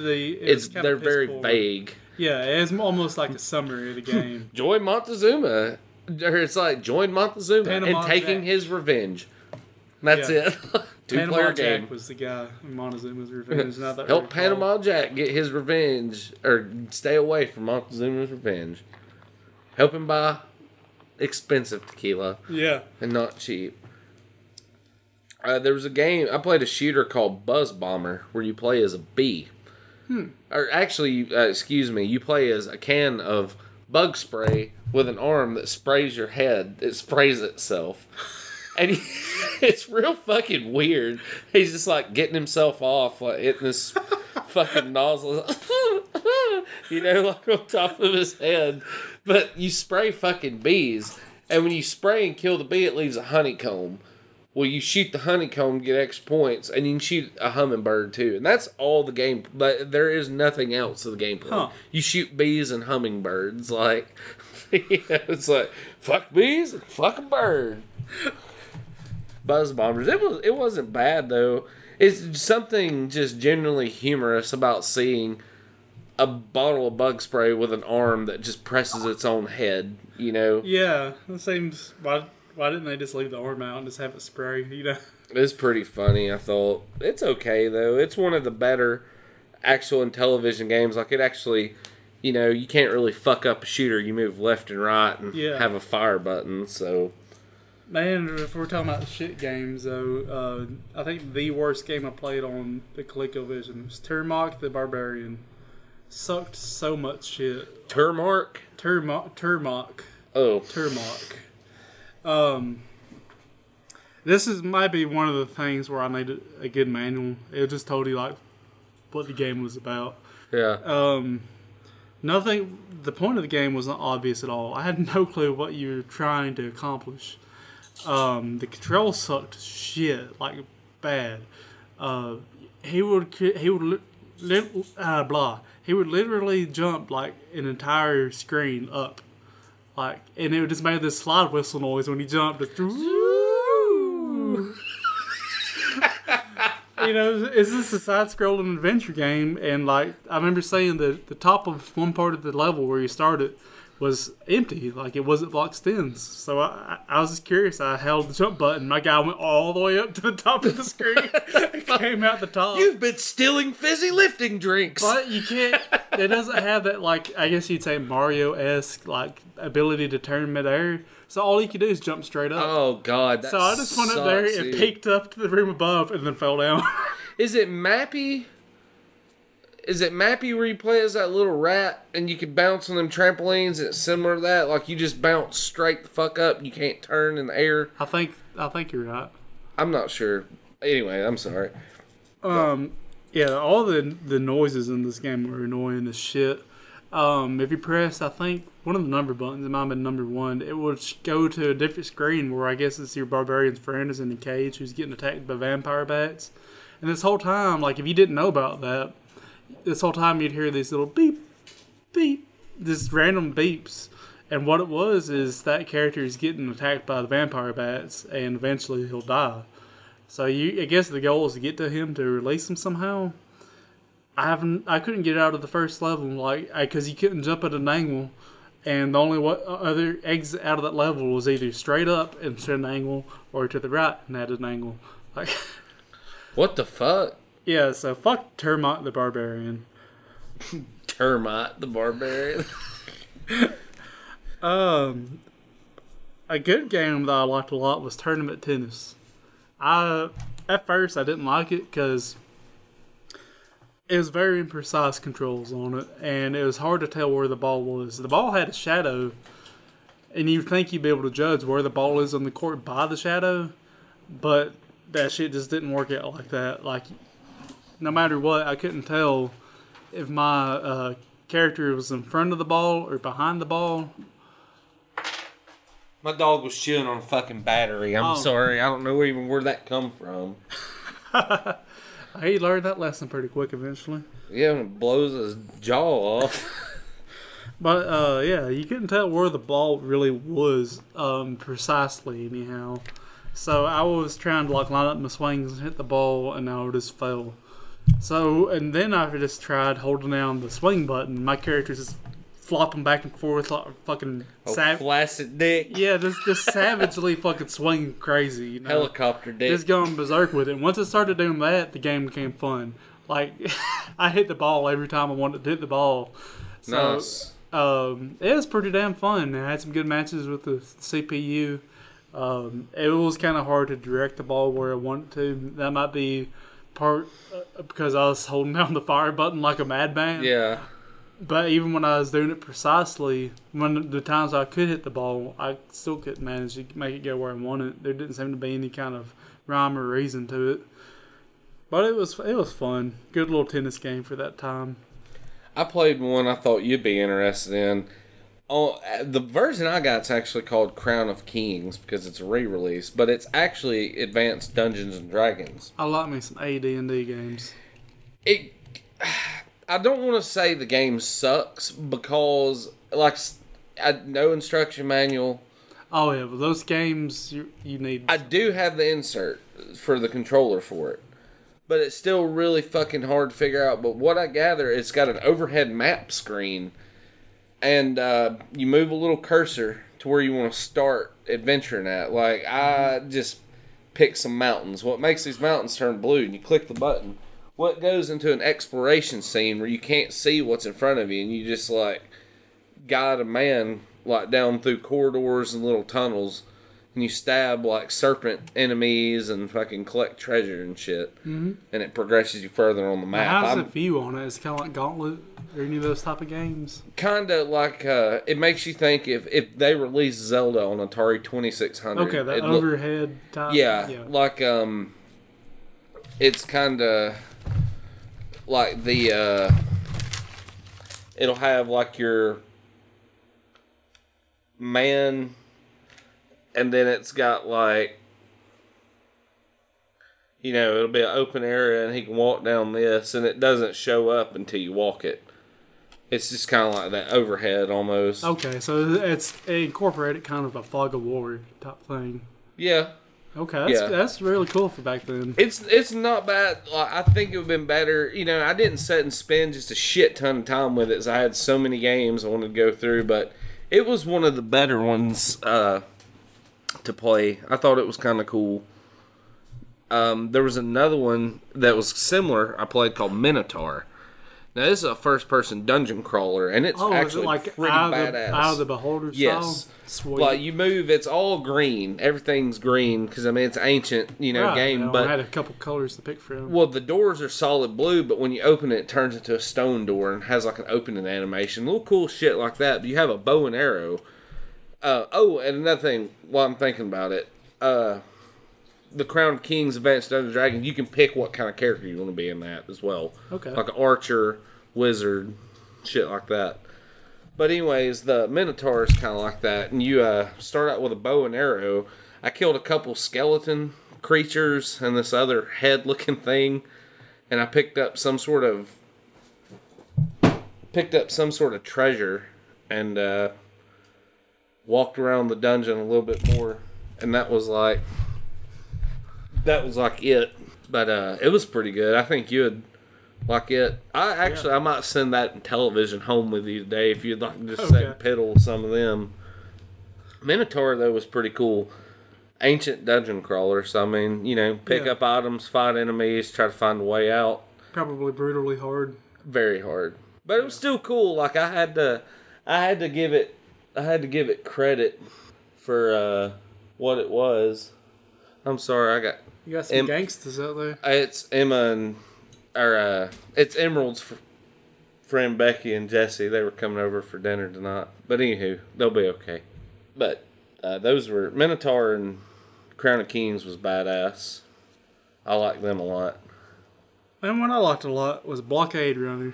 though they're very vague. Yeah, it's almost like a summary of the game. Join Montezuma, or it's like join Montezuma Panama and taking Jack. his revenge. That's it. Two-player game. Jack was the guy in Montezuma's revenge. Not that Help Panama Jack get his revenge, or stay away from Montezuma's revenge. Help him buy expensive tequila. Yeah, and not cheap. There was a game, I played a shooter called Buzz Bomber, where you play as a bee. Or actually, you play as a can of bug spray with an arm that sprays your head. It sprays itself. And it's real fucking weird. He's just like getting himself off, like hitting this fucking nozzle. Like on top of his head. But you spray fucking bees. And when you spray and kill the bee, it leaves a honeycomb. Well, you shoot the honeycomb, get extra points, and you can shoot a hummingbird too. And that's all the game, but there is nothing else to the gameplay. Huh. You shoot bees and hummingbirds, like, it's like, fuck bees and fuck a bird. Buzz Bombers, it wasn't bad though. It's something just genuinely humorous about seeing a bottle of bug spray with an arm that just presses its own head, you know? Yeah, it seems... Why didn't they just leave the arm out and just have it spray, you know? It's pretty funny, I thought. It's okay, though. It's one of the better actual Intellivision games. Like, it actually, you know, you can't really fuck up a shooter. You move left and right and have a fire button, so... Man, if we're talking about shit games, though, I think the worst game I played on the ColecoVision was Turmok the Barbarian. Sucked so much shit. Turmok? Turmok. Oh. Turmok. This might be one of the things where I needed a good manual. It just told you like what the game was about. Yeah. Nothing. The point of the game wasn't obvious at all. I had no clue what you were trying to accomplish. The controls sucked shit, like bad. He would literally jump like an entire screen up. Like, and it just made this slide whistle noise when he jumped. You know, it's just a side-scrolling adventure game, and like I remember saying that the top of one part of the level where you started was empty, like it wasn't boxed in. So I was just curious. I held the jump button. My guy went all the way up to the top of the screen. It came out the top. You've been stealing fizzy lifting drinks. But you can't. It doesn't have that, like, I guess you'd say Mario-esque like ability to turn midair. So all you could do is jump straight up. Oh God! So I just went up there and peeked up to the room above and then fell down. Is it mappy? Is it mappy where you play as that little rat and you can bounce on them trampolines? And it's similar to that, like you just bounce straight the fuck up. You can't turn in the air. I think you're right. I'm not sure. Anyway, I'm sorry. Yeah, all the noises in this game were annoying as shit. If you press, I think, one of the number buttons, it might have been number 1, it would go to a different screen where I guess it's your barbarian's friend is in the cage who's getting attacked by vampire bats. And this whole time, like, if you didn't know about that, this whole time you'd hear these little beep, beep, this random beeps. And what it was is that character is getting attacked by the vampire bats and eventually he'll die. So I guess the goal is to get to him to release him somehow. I couldn't get out of the first level, like, because you couldn't jump at an angle, and the only other exit out of that level was either straight up and at an angle, or to the right and at an angle. Like, what the fuck? Yeah, so fuck Termite the Barbarian. Termite the Barbarian. A good game that I liked a lot was Tournament Tennis. At first I didn't like it because it was very imprecise controls on it, and it was hard to tell where the ball was. The ball had a shadow, and you'd think you'd be able to judge where the ball is on the court by the shadow, but that shit just didn't work out like that. Like, no matter what, I couldn't tell if my character was in front of the ball or behind the ball. My dog was chewing on a fucking battery. I'm sorry. I don't know even where that come from. He learned that lesson pretty quick eventually. Yeah, and it blows his jaw off. But, yeah, you couldn't tell where the ball really was precisely anyhow. So I was trying to, like, line up my swings and hit the ball, and I would just fail. So, and then I just tried holding down the swing button. My character's just flopping back and forth like fucking flaccid dick. Yeah, just savagely fucking swinging crazy. You know? Helicopter dick. Just going berserk with it. And once I started doing that, the game became fun. Like, I hit the ball every time I wanted to hit the ball. So, nice. It was pretty damn fun. I had some good matches with the CPU. It was kind of hard to direct the ball where I wanted to. That might be part because I was holding down the fire button like a madman. Yeah. But even when I was doing it precisely, when the times I could hit the ball, I still couldn't manage to make it go where I wanted. There didn't seem to be any kind of rhyme or reason to it. But it was fun. Good little tennis game for that time. I played one I thought you'd be interested in. Oh, the version I got is actually called Crown of Kings because it's a re-release, but it's actually Advanced Dungeons and Dragons. I like me some AD&D games. I don't want to say the game sucks because, like, no instruction manual. Oh yeah, but those games you need. I do have the insert for the controller for it, but it's still really fucking hard to figure out. But what I gather, it's got an overhead map screen, and you move a little cursor to where you want to start adventuring at. Like, I just pick some mountains. What makes these mountains turn blue? And you click the button. What goes into an exploration scene where you can't see what's in front of you, and you just, like, guide a man, like, down through corridors and little tunnels. And you stab, like, serpent enemies and fucking collect treasure and shit. Mm-hmm. And it progresses you further on the map. Now, how's the view on it? It's kind of like Gauntlet or any of those type of games? Kind of like, it makes you think if they released Zelda on Atari 2600. Okay, that overhead type. Yeah, like, it's kind of like the, it'll have, like, your man... And then it's got, like, you know, it'll be an open area and he can walk down this, and it doesn't show up until you walk it. It's just kind of like that overhead almost. Okay, so it's incorporated kind of a fog of war type thing. Yeah. Okay, that's really cool for back then. It's not bad. Like, I think it would have been better. You know, I didn't sit and spend just a shit ton of time with it, as I had so many games I wanted to go through, but it was one of the better ones, to play. I thought it was kind of cool. There was another one that was similar I played called Minotaur. Now this is a first-person dungeon crawler, and it's actually like pretty badass. Out of the Beholder style? Sweet. Like, you move, it's all green. Everything's green, because, I mean, it's ancient, game. But I had a couple colors to pick from. Well, the doors are solid blue, but when you open it, it turns into a stone door and has, like, an opening animation. Little cool shit like that. But you have a bow and arrow. And another thing, while I'm thinking about it, the Crown of Kings Advanced Dungeons & Dragons, you can pick what kind of character you want to be in that as well. Okay. Like an archer, wizard, shit like that. But anyways, the Minotaur is kind of like that, and you start out with a bow and arrow. I killed a couple skeleton creatures and this other head-looking thing, and I picked up some sort of treasure, and walked around the dungeon a little bit more, and that was like it. But it was pretty good. I think you would like it. I might send that Intellivision home with you today if you'd like to just sit and piddle some of them. Minotaur, though, was pretty cool. Ancient dungeon crawler, so I mean, pick up items, fight enemies, try to find a way out. Probably brutally hard. Very hard. But it was still cool. Like, I had to give it credit for what it was. I'm sorry, you got some gangsters out there. It's it's Emerald's friend Becky and Jesse. They were coming over for dinner tonight. But anywho, they'll be okay. But those were Minotaur and Crown of Kings was badass. I like them a lot. And what I liked a lot was Blockade Runner.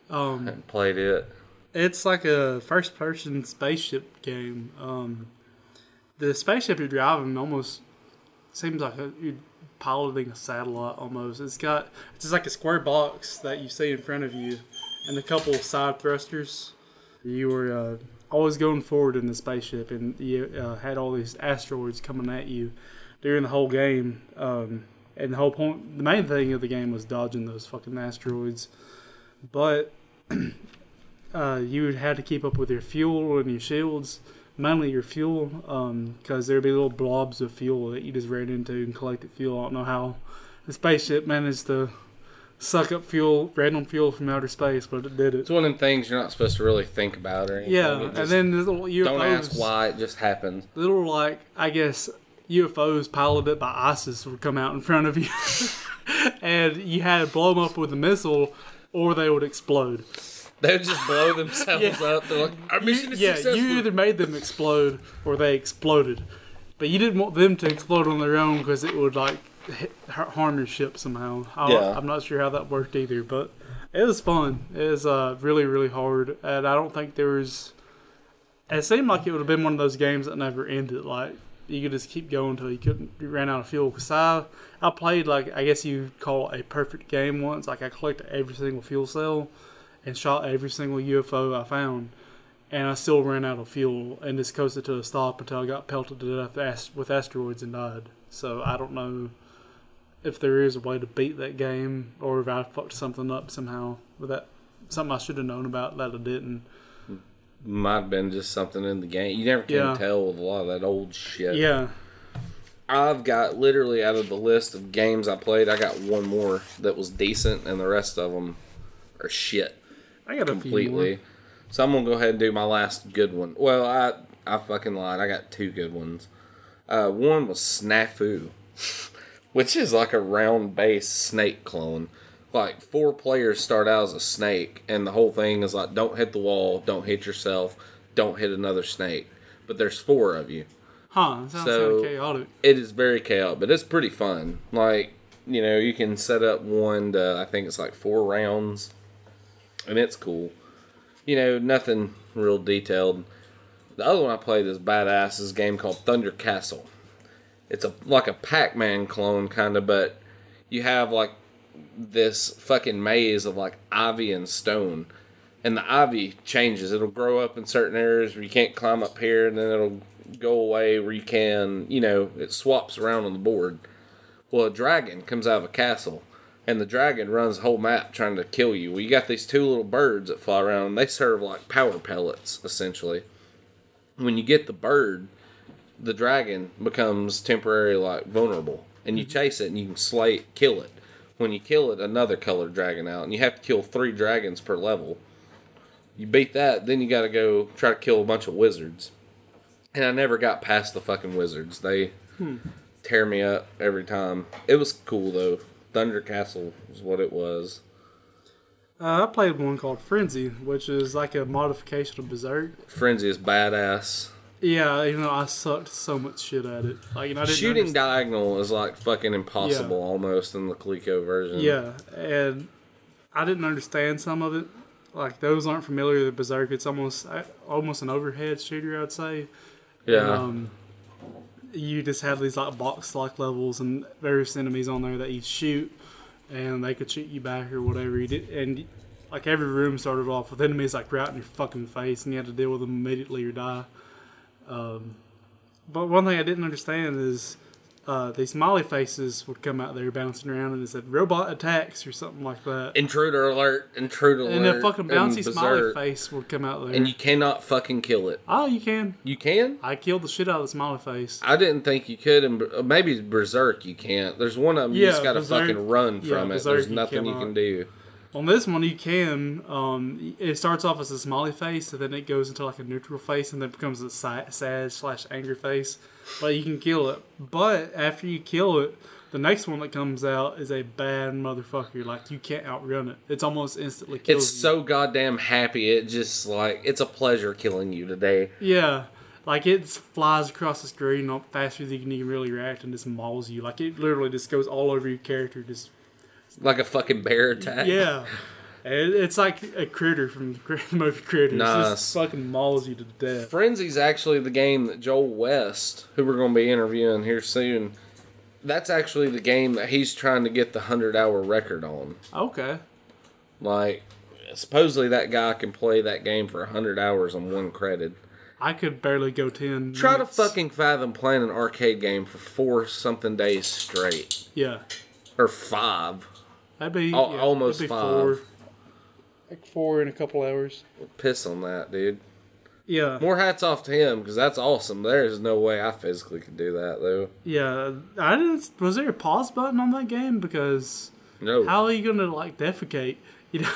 I haven't played it. It's like a first-person spaceship game. The spaceship you're driving almost seems like you're piloting a satellite almost. It's just like a square box that you see in front of you, and a couple of side thrusters. You were always going forward in the spaceship, and you had all these asteroids coming at you during the whole game. And the whole point, the main thing of the game was dodging those fucking asteroids. But you had to keep up with your fuel and your shields, mainly your fuel, because there'd be little blobs of fuel that you just ran into and collected fuel. I don't know how the spaceship managed to suck up random fuel from outer space, but it did it. It's one of them things you're not supposed to really think about or anything. Yeah, and then the little UFOs. Don't ask why, it just happens. Little, I guess, UFOs piloted by ISIS would come out in front of you. And you had to blow them up with a missile, or they would explode. They would just blow themselves up. They're like, our mission is successful. You either made them explode or they exploded. But you didn't want them to explode on their own because it would harm your ship somehow. I'm not sure how that worked either, but it was fun. It was really, really hard. And I don't think there was... It seemed like it would have been one of those games that never ended. Like, you could just keep going until you ran out of fuel. Because I played, I guess you'd call it a perfect game once. Like, I collected every single fuel cell and shot every single UFO I found, and I still ran out of fuel and just coasted to a stop until I got pelted to death with asteroids and died. So I don't know. if there is a way to beat that game, or if I fucked something up somehow with that, something I should have known about that I didn't. Might have been just something in the game. You never can tell with a lot of that old shit. Yeah. I've got literally out of the list of games I played, I got one more that was decent, and the rest of them are shit. I got completely. A few more. So I'm gonna go ahead and do my last good one. Well, I fucking lied. I got two good ones. One was Snafu, which is like a round-based snake clone. Like 4 players start out as a snake, and the whole thing is like, don't hit the wall, don't hit yourself, don't hit another snake. But there's 4 of you. Huh, sounds kind of chaotic. It is very chaotic, but it's pretty fun. Like, you know, you can set up one to, I think it's like 4 rounds, and it's cool. You know, nothing real detailed. The other one I played is badass. Is a game called Thunder Castle. It's like a Pac-Man clone, kind of, but you have like this fucking maze of like ivy and stone. And the ivy changes. It'll grow up in certain areas where you can't climb up here, and then it'll go away where you can, you know, it swaps around on the board. Well, a dragon comes out of a castle, and the dragon runs the whole map trying to kill you. Well, you got these 2 little birds that fly around, and they serve like power pellets, essentially. When you get the bird, the dragon becomes temporarily like vulnerable, and you chase it and you can kill it. When you kill it, another colored dragon out, and you have to kill 3 dragons per level. You beat that, then you got to go try to kill a bunch of wizards. And I never got past the fucking wizards. They tear me up every time. It was cool though. Thunder Castle was what it was. I played one called Frenzy, which is like a modification of Berserk. Frenzy is badass. Yeah, you know, I sucked so much shit at it. Like, you know, I didn't Shooting diagonal is like fucking impossible almost in the Coleco version. Yeah, and I didn't understand some of it. Like, those aren't familiar with Berserk. It's almost an overhead shooter, I'd say. Yeah. And, you just have these like box-like levels and various enemies on there that you shoot, and they could shoot you back or whatever. You did, and like every room started off with enemies like right in your fucking face, and you had to deal with them immediately or die. But one thing I didn't understand is these smiley faces would come out there bouncing around, and it said robot attacks or something like that. Intruder alert, intruder alert. And a fucking bouncy smiley face would come out there. And you cannot fucking kill it. Oh, you can. You can? I killed the shit out of the smiley face. I didn't think you could, and maybe Berserk you can't. There's one of them you just gotta fucking run from it. Berserk, there's nothing you can do. On this one, you can. It starts off as a smiley face, and then it goes into like a neutral face, and then becomes a sad/angry face. But you can kill it. But after you kill it, the next one that comes out is a bad motherfucker. Like, you can't outrun it. It's almost instantly kills you. It's so goddamn happy. It just like, it's a pleasure killing you today. Yeah. Like, it flies across the screen faster than you can even really react and just mauls you. Like, it literally just goes all over your character. Just like a fucking bear attack. Yeah. It's like a critter from the movie Critters. Nice. It just fucking mauls you to death. Frenzy's actually the game that Joel West, who we're going to be interviewing here soon, that's actually the game that he's trying to get the 100-hour record on. Okay. Like, supposedly that guy can play that game for 100 hours on 1 credit. I could barely go 10 Try minutes. to fucking fathom playing an arcade game for 4-something days straight. Yeah. Or 5. That'd be almost that'd be 5. 4. Like 4 in a couple hours. Piss on that, dude. Yeah. More hats off to him, because that's awesome. There's no way I physically could do that, though. Yeah. I didn't. Was there a pause button on that game? Because no. How are you gonna like defecate? You know.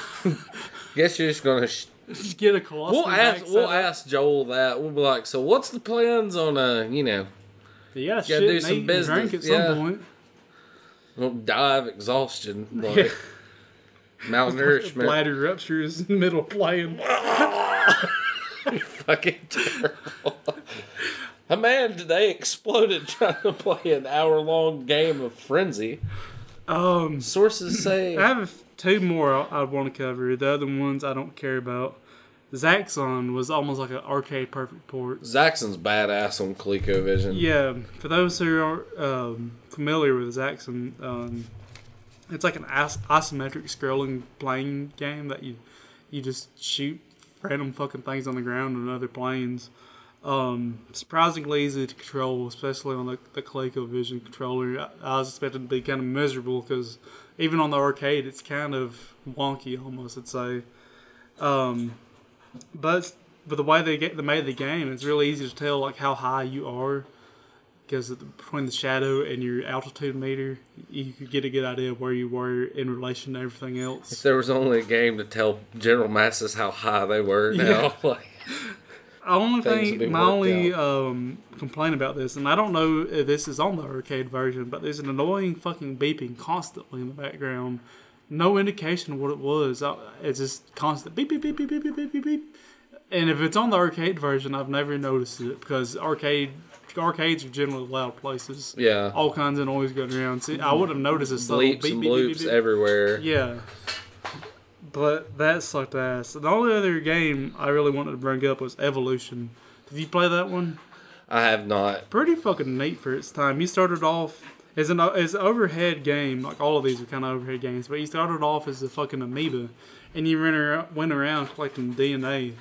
Guess you're just gonna. Just get a colostomy. We'll ask Joel that. We'll be like, so what's the plans on You gotta do shit some and business. drink at some point. We'll die of exhaustion. Like, malnourishment. Bladder ruptures in the middle of playing. Fucking terrible. A man today exploded trying to play an hour-long game of Frenzy. Sources say... I have 2 more I want to cover. The other ones I don't care about. Zaxxon was almost like an arcade perfect port. Zaxxon's badass on ColecoVision. Yeah, for those who are familiar with Zaxxon, it's like an isometric scrolling playing game that you just shoot random fucking things on the ground and other planes. Surprisingly easy to control, especially on the ColecoVision controller. I was expecting to be kind of miserable because even on the arcade, it's kind of wonky almost, I'd say. But the way they made the game, it's really easy to tell like how high you are because between the shadow and your altitude meter, you could get a good idea of where you were in relation to everything else. If there was only a game to tell general masses how high they were now, like. My only complaint about this, and I don't know if this is on the arcade version, but there's an annoying fucking beeping constantly in the background. No indication of what it was. It's just constant beep, beep, beep, beep, beep, beep, beep, beep, beep. And if it's on the arcade version, I've never noticed it because arcades are generally loud places. Yeah. All kinds of noise going around. See, I would have noticed this bleeps beep, and beep, bloops beep, beep, beep. everywhere. Yeah. But that sucked ass. The only other game I really wanted to bring up was Evolution. Did you play that one? I have not. Pretty fucking neat for its time. You started off as an overhead game. Like all of these are kind of overhead games. But you started off as a fucking amoeba. And you went around collecting DNA.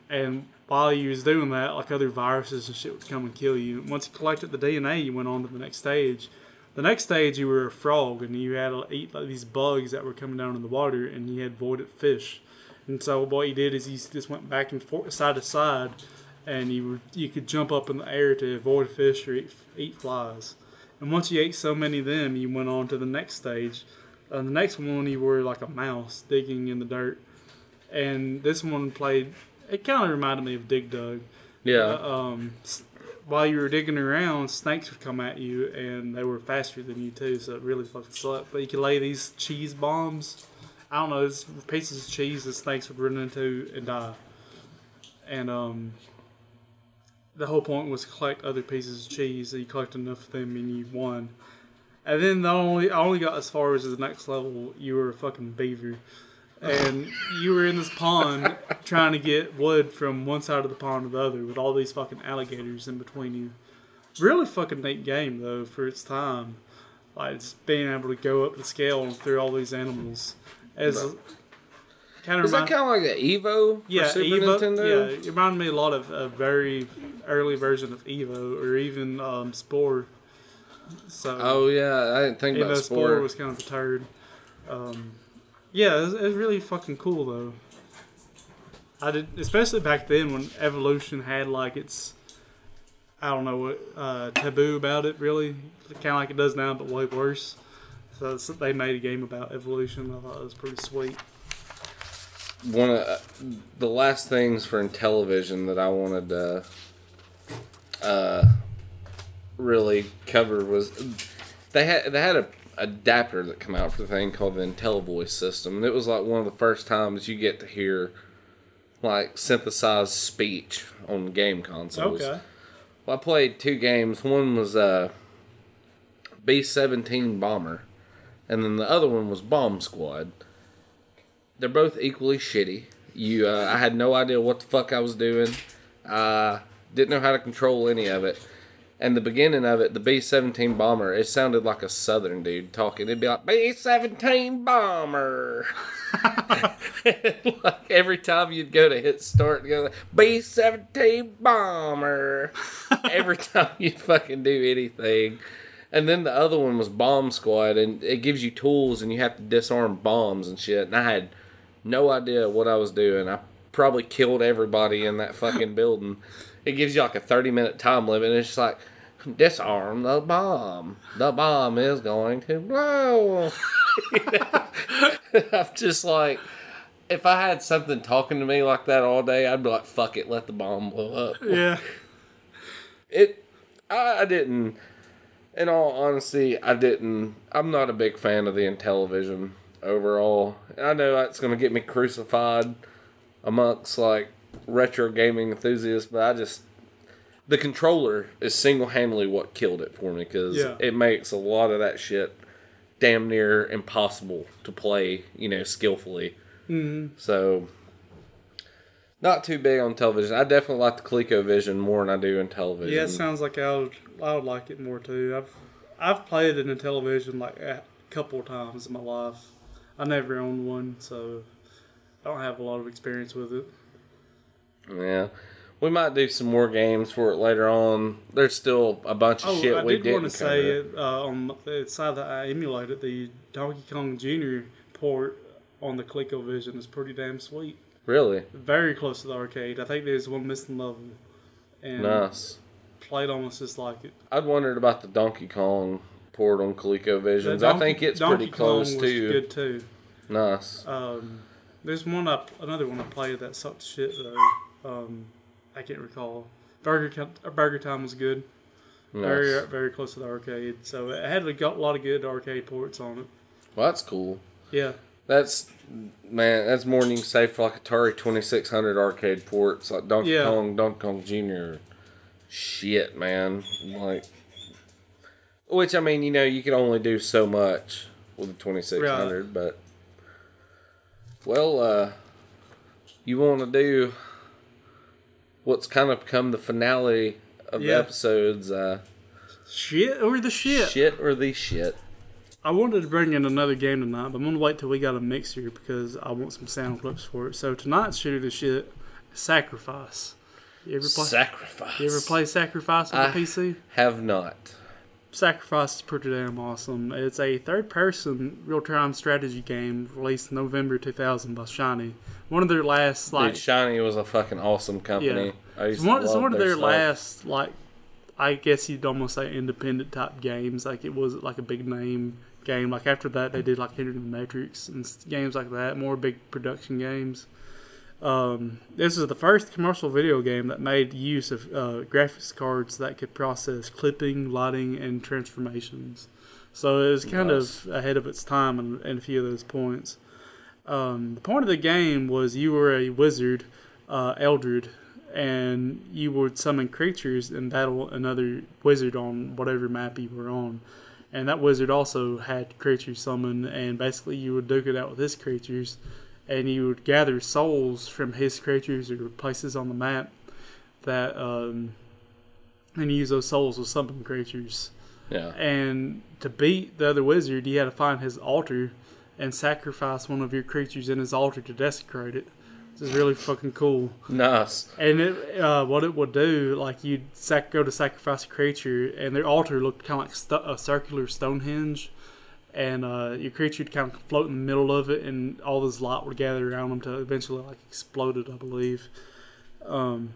And while you was doing that, like other viruses and shit would come and kill you. Once you collected the DNA, you went on to the next stage. The next stage, you were a frog, and you had to eat like these bugs that were coming down in the water, and you had voided fish. And so what you did is you just went back and forth, side to side, and you could jump up in the air to avoid fish or eat flies. And once you ate so many of them, you went on to the next stage. The next one, you were like a mouse digging in the dirt. And this one it kind of reminded me of Dig Dug. Yeah. While you were digging around, snakes would come at you, and they were faster than you too, so it really fucking sucked. But you could lay these cheese bombs. I don't know, it's pieces of cheese that snakes would run into and die. And the whole point was to collect other pieces of cheese. So you collect enough of them, and you won. And then I only got as far as the next level. You were a fucking beaver. And you were in this pond trying to get wood from one side of the pond to the other with all these fucking alligators in between you. Really fucking neat game, though, for its time. Like, just being able to go up the scale through all these animals. Is that kind of like the Evo for Super Nintendo? Yeah, it reminded me a lot of a very early version of Evo, or even Spore. So, oh, yeah, I didn't think about Spore. Spore was kind of a turd. Yeah, it was really fucking cool though. Especially back then when Evolution had like its, I don't know what, taboo about it really. Kind of like it does now, but way worse. So they made a game about Evolution. I thought it was pretty sweet. One of the last things for Intellivision that I wanted to really cover was they had a adapter that come out for the thing called the Intellivoice system, and it was like one of the first times you get to hear like synthesized speech on game consoles. Okay. Well, I played 2 games. One was B-17 Bomber, and then the other one was Bomb Squad. They're both equally shitty. I had no idea what the fuck I was doing. Didn't know how to control any of it. And the beginning of it, the B-17 Bomber, it sounded like a southern dude talking. It'd be like, B-17 Bomber. Like every time you'd go to hit start, go like, B-17 Bomber. Every time you'd fucking do anything. And then the other one was Bomb Squad, and it gives you tools, and you have to disarm bombs and shit. And I had no idea what I was doing. I probably killed everybody in that fucking building. It gives you like a 30-minute time limit, and it's just like, disarm the bomb. The bomb is going to blow. I'm just like, if I had something talking to me like that all day, I'd be like, fuck it, let the bomb blow up. Yeah. I didn't, in all honesty, I'm not a big fan of the Intellivision overall. And I know that's going to get me crucified amongst, like, retro gaming enthusiasts, but the controller is single-handedly what killed it for me, because it makes a lot of that shit damn near impossible to play, skillfully. Mm-hmm. So, not too big on television. I definitely like the ColecoVision more than I do Intellivision. Yeah, it sounds like I would like it more too. I've played it in Intellivision like a couple of times in my life. I never owned one, so I don't have a lot of experience with it. Yeah. We might do some more games for it later on. There's still a bunch of shit we didn't cover. I did want to say it, on the side that I emulated, the Donkey Kong Jr. port on the ColecoVision is pretty damn sweet. Really? Very close to the arcade. I think there's one missing level. And nice. Played almost just like it. I'd wondered about the Donkey Kong port on ColecoVisions. I think it's pretty close too. Donkey Kong was good too. Nice. There's another one I played that sucked shit though. I can't recall. Burger Time was good. Nice. Very very close to the arcade. So it had a lot of good arcade ports on it. Well, that's cool. Yeah. That's more than you can say for like Atari 2600 arcade ports, like Donkey Kong Jr. Shit, man. Like, which I mean, you can only do so much with the 2600, right. But well, you want to do what's kind of become the finale of the episodes? Shit or the shit? Shit or the shit. I wanted to bring in another game tonight, but I'm going to wait till we got a mixer because I want some sound clips for it. So tonight's shit or the shit, Sacrifice. You ever play Sacrifice on the PC? Have not. Sacrifice is pretty damn awesome. It's a third-person real-time strategy game released November 2000 by Shiny. One of their last, Dude, Shiny was a fucking awesome company. Yeah. It's one of their last, I guess you'd almost say independent type games. Like, it was like a big name game. Like, after that, they did like Enter the Matrix and games like that. More big production games. This is the first commercial video game that made use of graphics cards that could process clipping, lighting, and transformations. So it was kind of ahead of its time in a few of those points. The point of the game was you were a wizard, Eldred, and you would summon creatures and battle another wizard on whatever map you were on. And that wizard also had creatures summoned, and basically you would duke it out with his creatures. And you would gather souls from his creatures or places on the map that, and use those souls with summon creatures. Yeah. And to beat the other wizard, you had to find his altar and sacrifice one of your creatures in his altar to desecrate it. This is really fucking cool. Nice. And what it would do, like you'd go to sacrifice a creature, and their altar looked kind of like a circular Stonehenge. And your creature would kind of float in the middle of it, and all this light would gather around them to eventually like explode it, I believe. It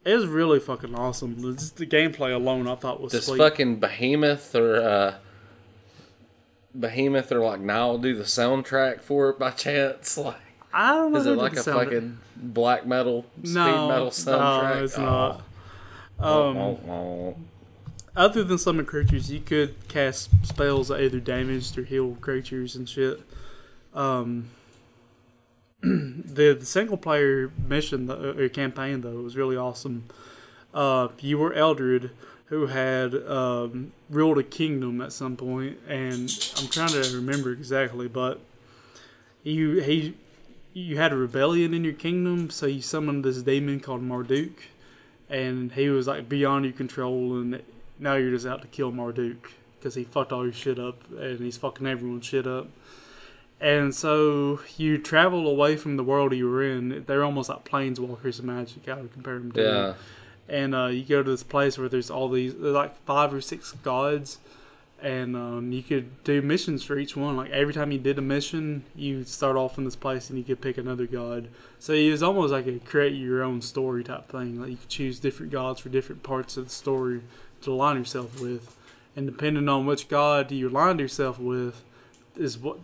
was really fucking awesome. Just the gameplay alone, I thought was sweet. Does fucking Behemoth or like Nile do the soundtrack for it by chance? Like, I don't know. Is it like a fucking black metal, speed metal soundtrack? No, it's not. Other than summon creatures, you could cast spells that either damaged or healed creatures and shit. The single player mission or campaign though was really awesome. You were Eldred, who had ruled a kingdom at some point, and I'm trying to remember exactly, but you had a rebellion in your kingdom, so you summoned this demon called Marduk, and he was like beyond your control, and now you're just out to kill Marduk because he fucked all your shit up, and he's fucking everyone's shit up. And so you travel away from the world you were in. They're almost like planeswalkers of magic, I would compare them to. Yeah. And you go to this place where there's all these, there's like 5 or 6 gods, and you could do missions for each one. Like every time you did a mission, you start off in this place and you could pick another god. So it was almost like a create your own story type thing. Like you could choose different gods for different parts of the story to align yourself with. And depending on which god you aligned yourself with is what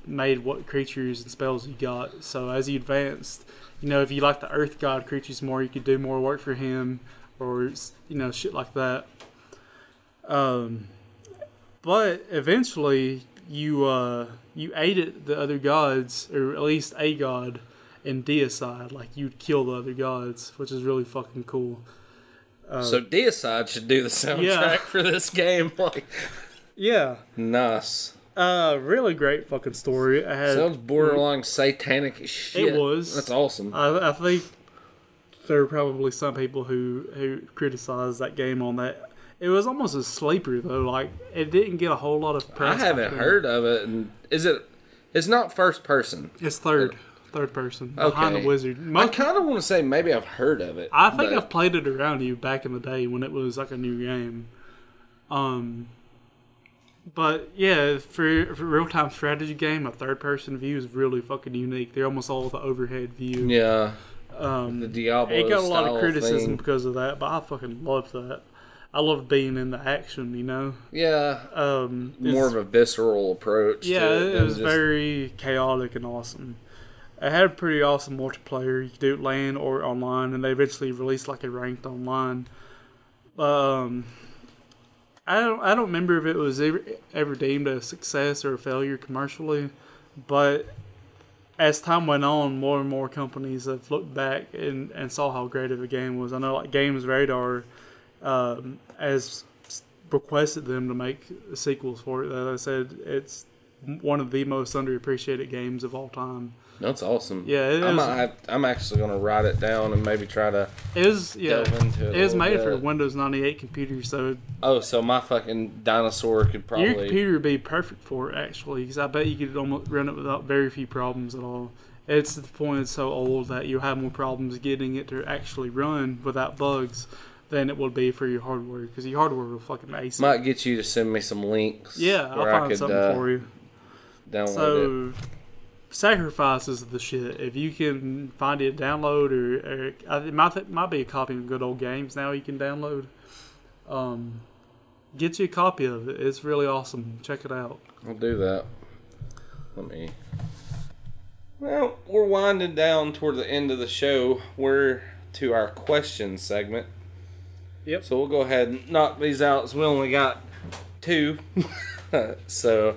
made what creatures and spells you got. So as you advanced, you know, if you like the earth god creatures more, you could do more work for him, or, you know, shit like that. But eventually you aided the other gods, or at least a god, in deicide. Like you'd kill the other gods, which is really fucking cool. So deicide should do the soundtrack for this game. Like, yeah, nice. Really great fucking story. Sounds borderline satanic as shit. It was. That's awesome. I think there were probably some people who criticized that game on that. It was almost a sleeper though. Like it didn't get a whole lot of press. I haven't heard of it. And it's not first person. It's third. third person. Okay. Behind the Wizard. I kind of want to say maybe I've heard of it. I think I've played it around you back in the day when it was like a new game. But yeah, for a real-time strategy game, a third-person view is really fucking unique. They're almost all the overhead view. Yeah. The Diablo It got a lot of style criticism thing. because of that, but I fucking loved that. I loved being in the action, you know? Yeah. More of a visceral approach. Yeah, to it it was very chaotic and awesome. It had a pretty awesome multiplayer. You could do it LAN or online, and they eventually released like a ranked online. I don't remember if it was ever deemed a success or a failure commercially, but as time went on, more and more companies have looked back and saw how great of a game was. I know like Games Radar has requested them to make sequels for it. They said it's one of the most underappreciated games of all time. That's awesome. Yeah, I'm actually going to write it down and maybe try to delve into it. It was made for a Windows 98 computer, so... Oh, so my fucking dinosaur could probably... Your computer would be perfect for it, actually, because I bet you could almost run it without very few problems at all. It's to the point it's so old that you have more problems getting it to actually run without bugs than it would be for your hardware, because your hardware will fucking ace it. Might get you to send me some links. Yeah, I'll find something for you. Download it. Sacrifices the shit. If you can find it, download, or it might be a copy of good old games now you can download. Get you a copy of it. It's really awesome. Check it out. I'll do that. Well, we're winding down toward the end of the show. We're to our question segment. Yep. So we'll go ahead and knock these out. So we only got 2. So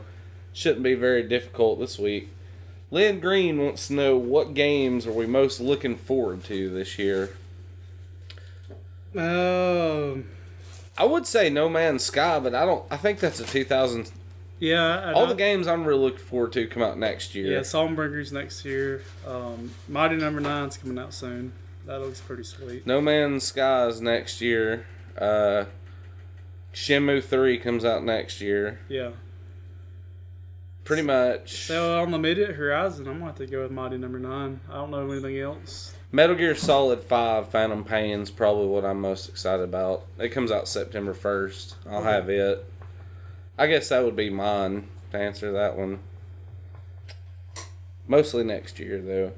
shouldn't be very difficult this week. Lynn Green wants to know, what games are we most looking forward to this year? I would say No Man's Sky, but I think that's a 2000. Yeah. All the games I'm really looking forward to come out next year. Yeah, Songbreaker's next year. Mighty Number 9's coming out soon. That looks pretty sweet. No Man's Sky is next year. Shenmue 3 comes out next year. Yeah. Pretty much. So on the immediate horizon, I'm going to have to go with Mighty Number 9. I don't know anything else. Metal Gear Solid 5 Phantom Pain's probably what I'm most excited about. It comes out September 1st. I'll have it. I guess that would be mine to answer that one. Mostly next year, though.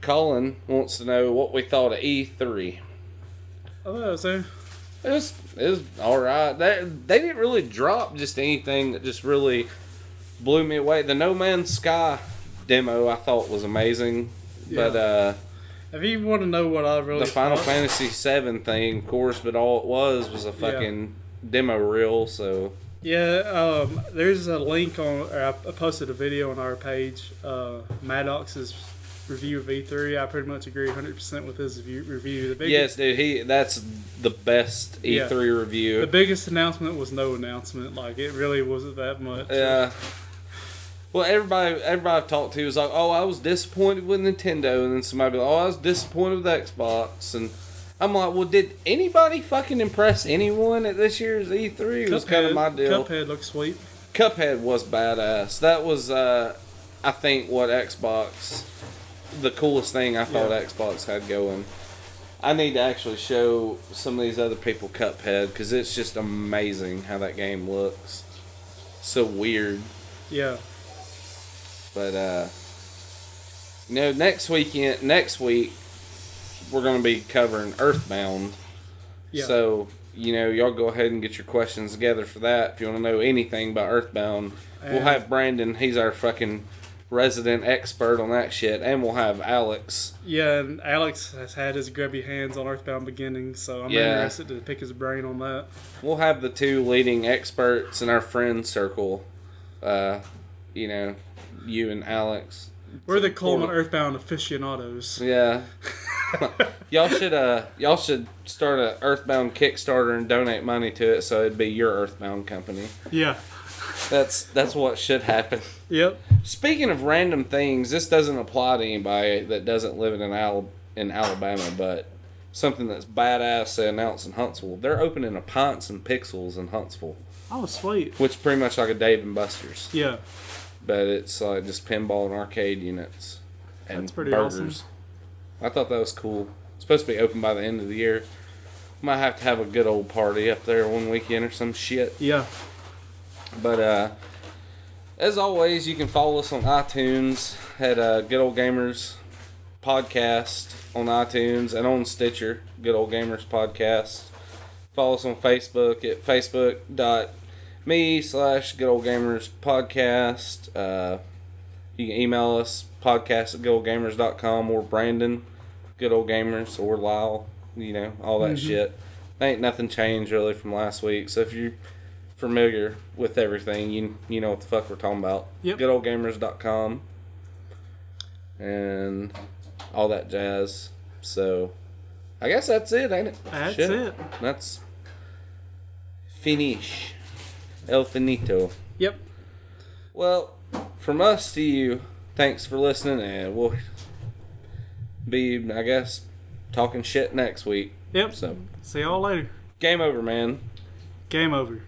Colin wants to know what we thought of E3. Oh, so It was alright. They didn't really drop just anything that just really blew me away. The No Man's Sky demo I thought was amazing. Yeah. But if you want to know what I really the Final Fantasy VII thing, of course, but all it was a fucking demo reel, so... Yeah, there's a link on... I posted a video on our page, Maddox's review of E3. I pretty much agree 100% with his review. Yes, dude, that's the best E3 review. The biggest announcement was no announcement. Like, it really wasn't that much. Yeah. Well, everybody I've talked to was like, oh, I was disappointed with Nintendo, and then somebody be like, oh, I was disappointed with Xbox, and I'm like, well, did anybody fucking impress anyone at this year's E3? It was kind of my deal. Cuphead looks sweet. Cuphead was badass. That was, I think, what Xbox, the coolest thing I thought Xbox had going. I need to actually show some of these other people Cuphead, because it's just amazing how that game looks. So weird. Yeah. But, next week, we're going to be covering Earthbound. Yeah. So, y'all go ahead and get your questions together for that. If you want to know anything about Earthbound, we'll have Brandon. He's our fucking resident expert on that shit. And we'll have Alex. Yeah, and Alex has had his grubby hands on Earthbound Beginning, so I'm interested to pick his brain on that. We'll have the 2 leading experts in our friend circle. You and Alex. We're the Coleman Earthbound aficionados. Yeah. y'all should start a Earthbound Kickstarter and donate money to it, so it'd be your Earthbound company. Yeah. That's what should happen. Yep. Speaking of random things, this doesn't apply to anybody that doesn't live in Alabama, but something that's badass they announced in Huntsville. They're opening a Pints and Pixels in Huntsville. Oh, sweet. Which is pretty much like a Dave and Buster's. Yeah. But it's like just pinball and arcade units. and That's pretty burgers. awesome. I thought that was cool. It's supposed to be open by the end of the year. Might have to have a good old party up there one weekend or some shit. Yeah. But as always, you can follow us on iTunes at Good Old Gamers Podcast on iTunes and on Stitcher, Good Old Gamers Podcast. Follow us on Facebook at facebook.me/Good Old Gamers Podcast. You can email us podcast@goodoldgamers.com, or Brandon, Good Old Gamers, or Lyle, all that shit. Ain't nothing changed really from last week. So if you're familiar with everything, you know what the fuck we're talking about. Yep. Goodoldgamers.com and all that jazz. So I guess that's it, ain't it? That's it. That's finish. El finito. Yep. Well, from us to you, thanks for listening, and we'll be, I guess, talking shit next week. Yep. So, see y'all later. game over, man. Game over.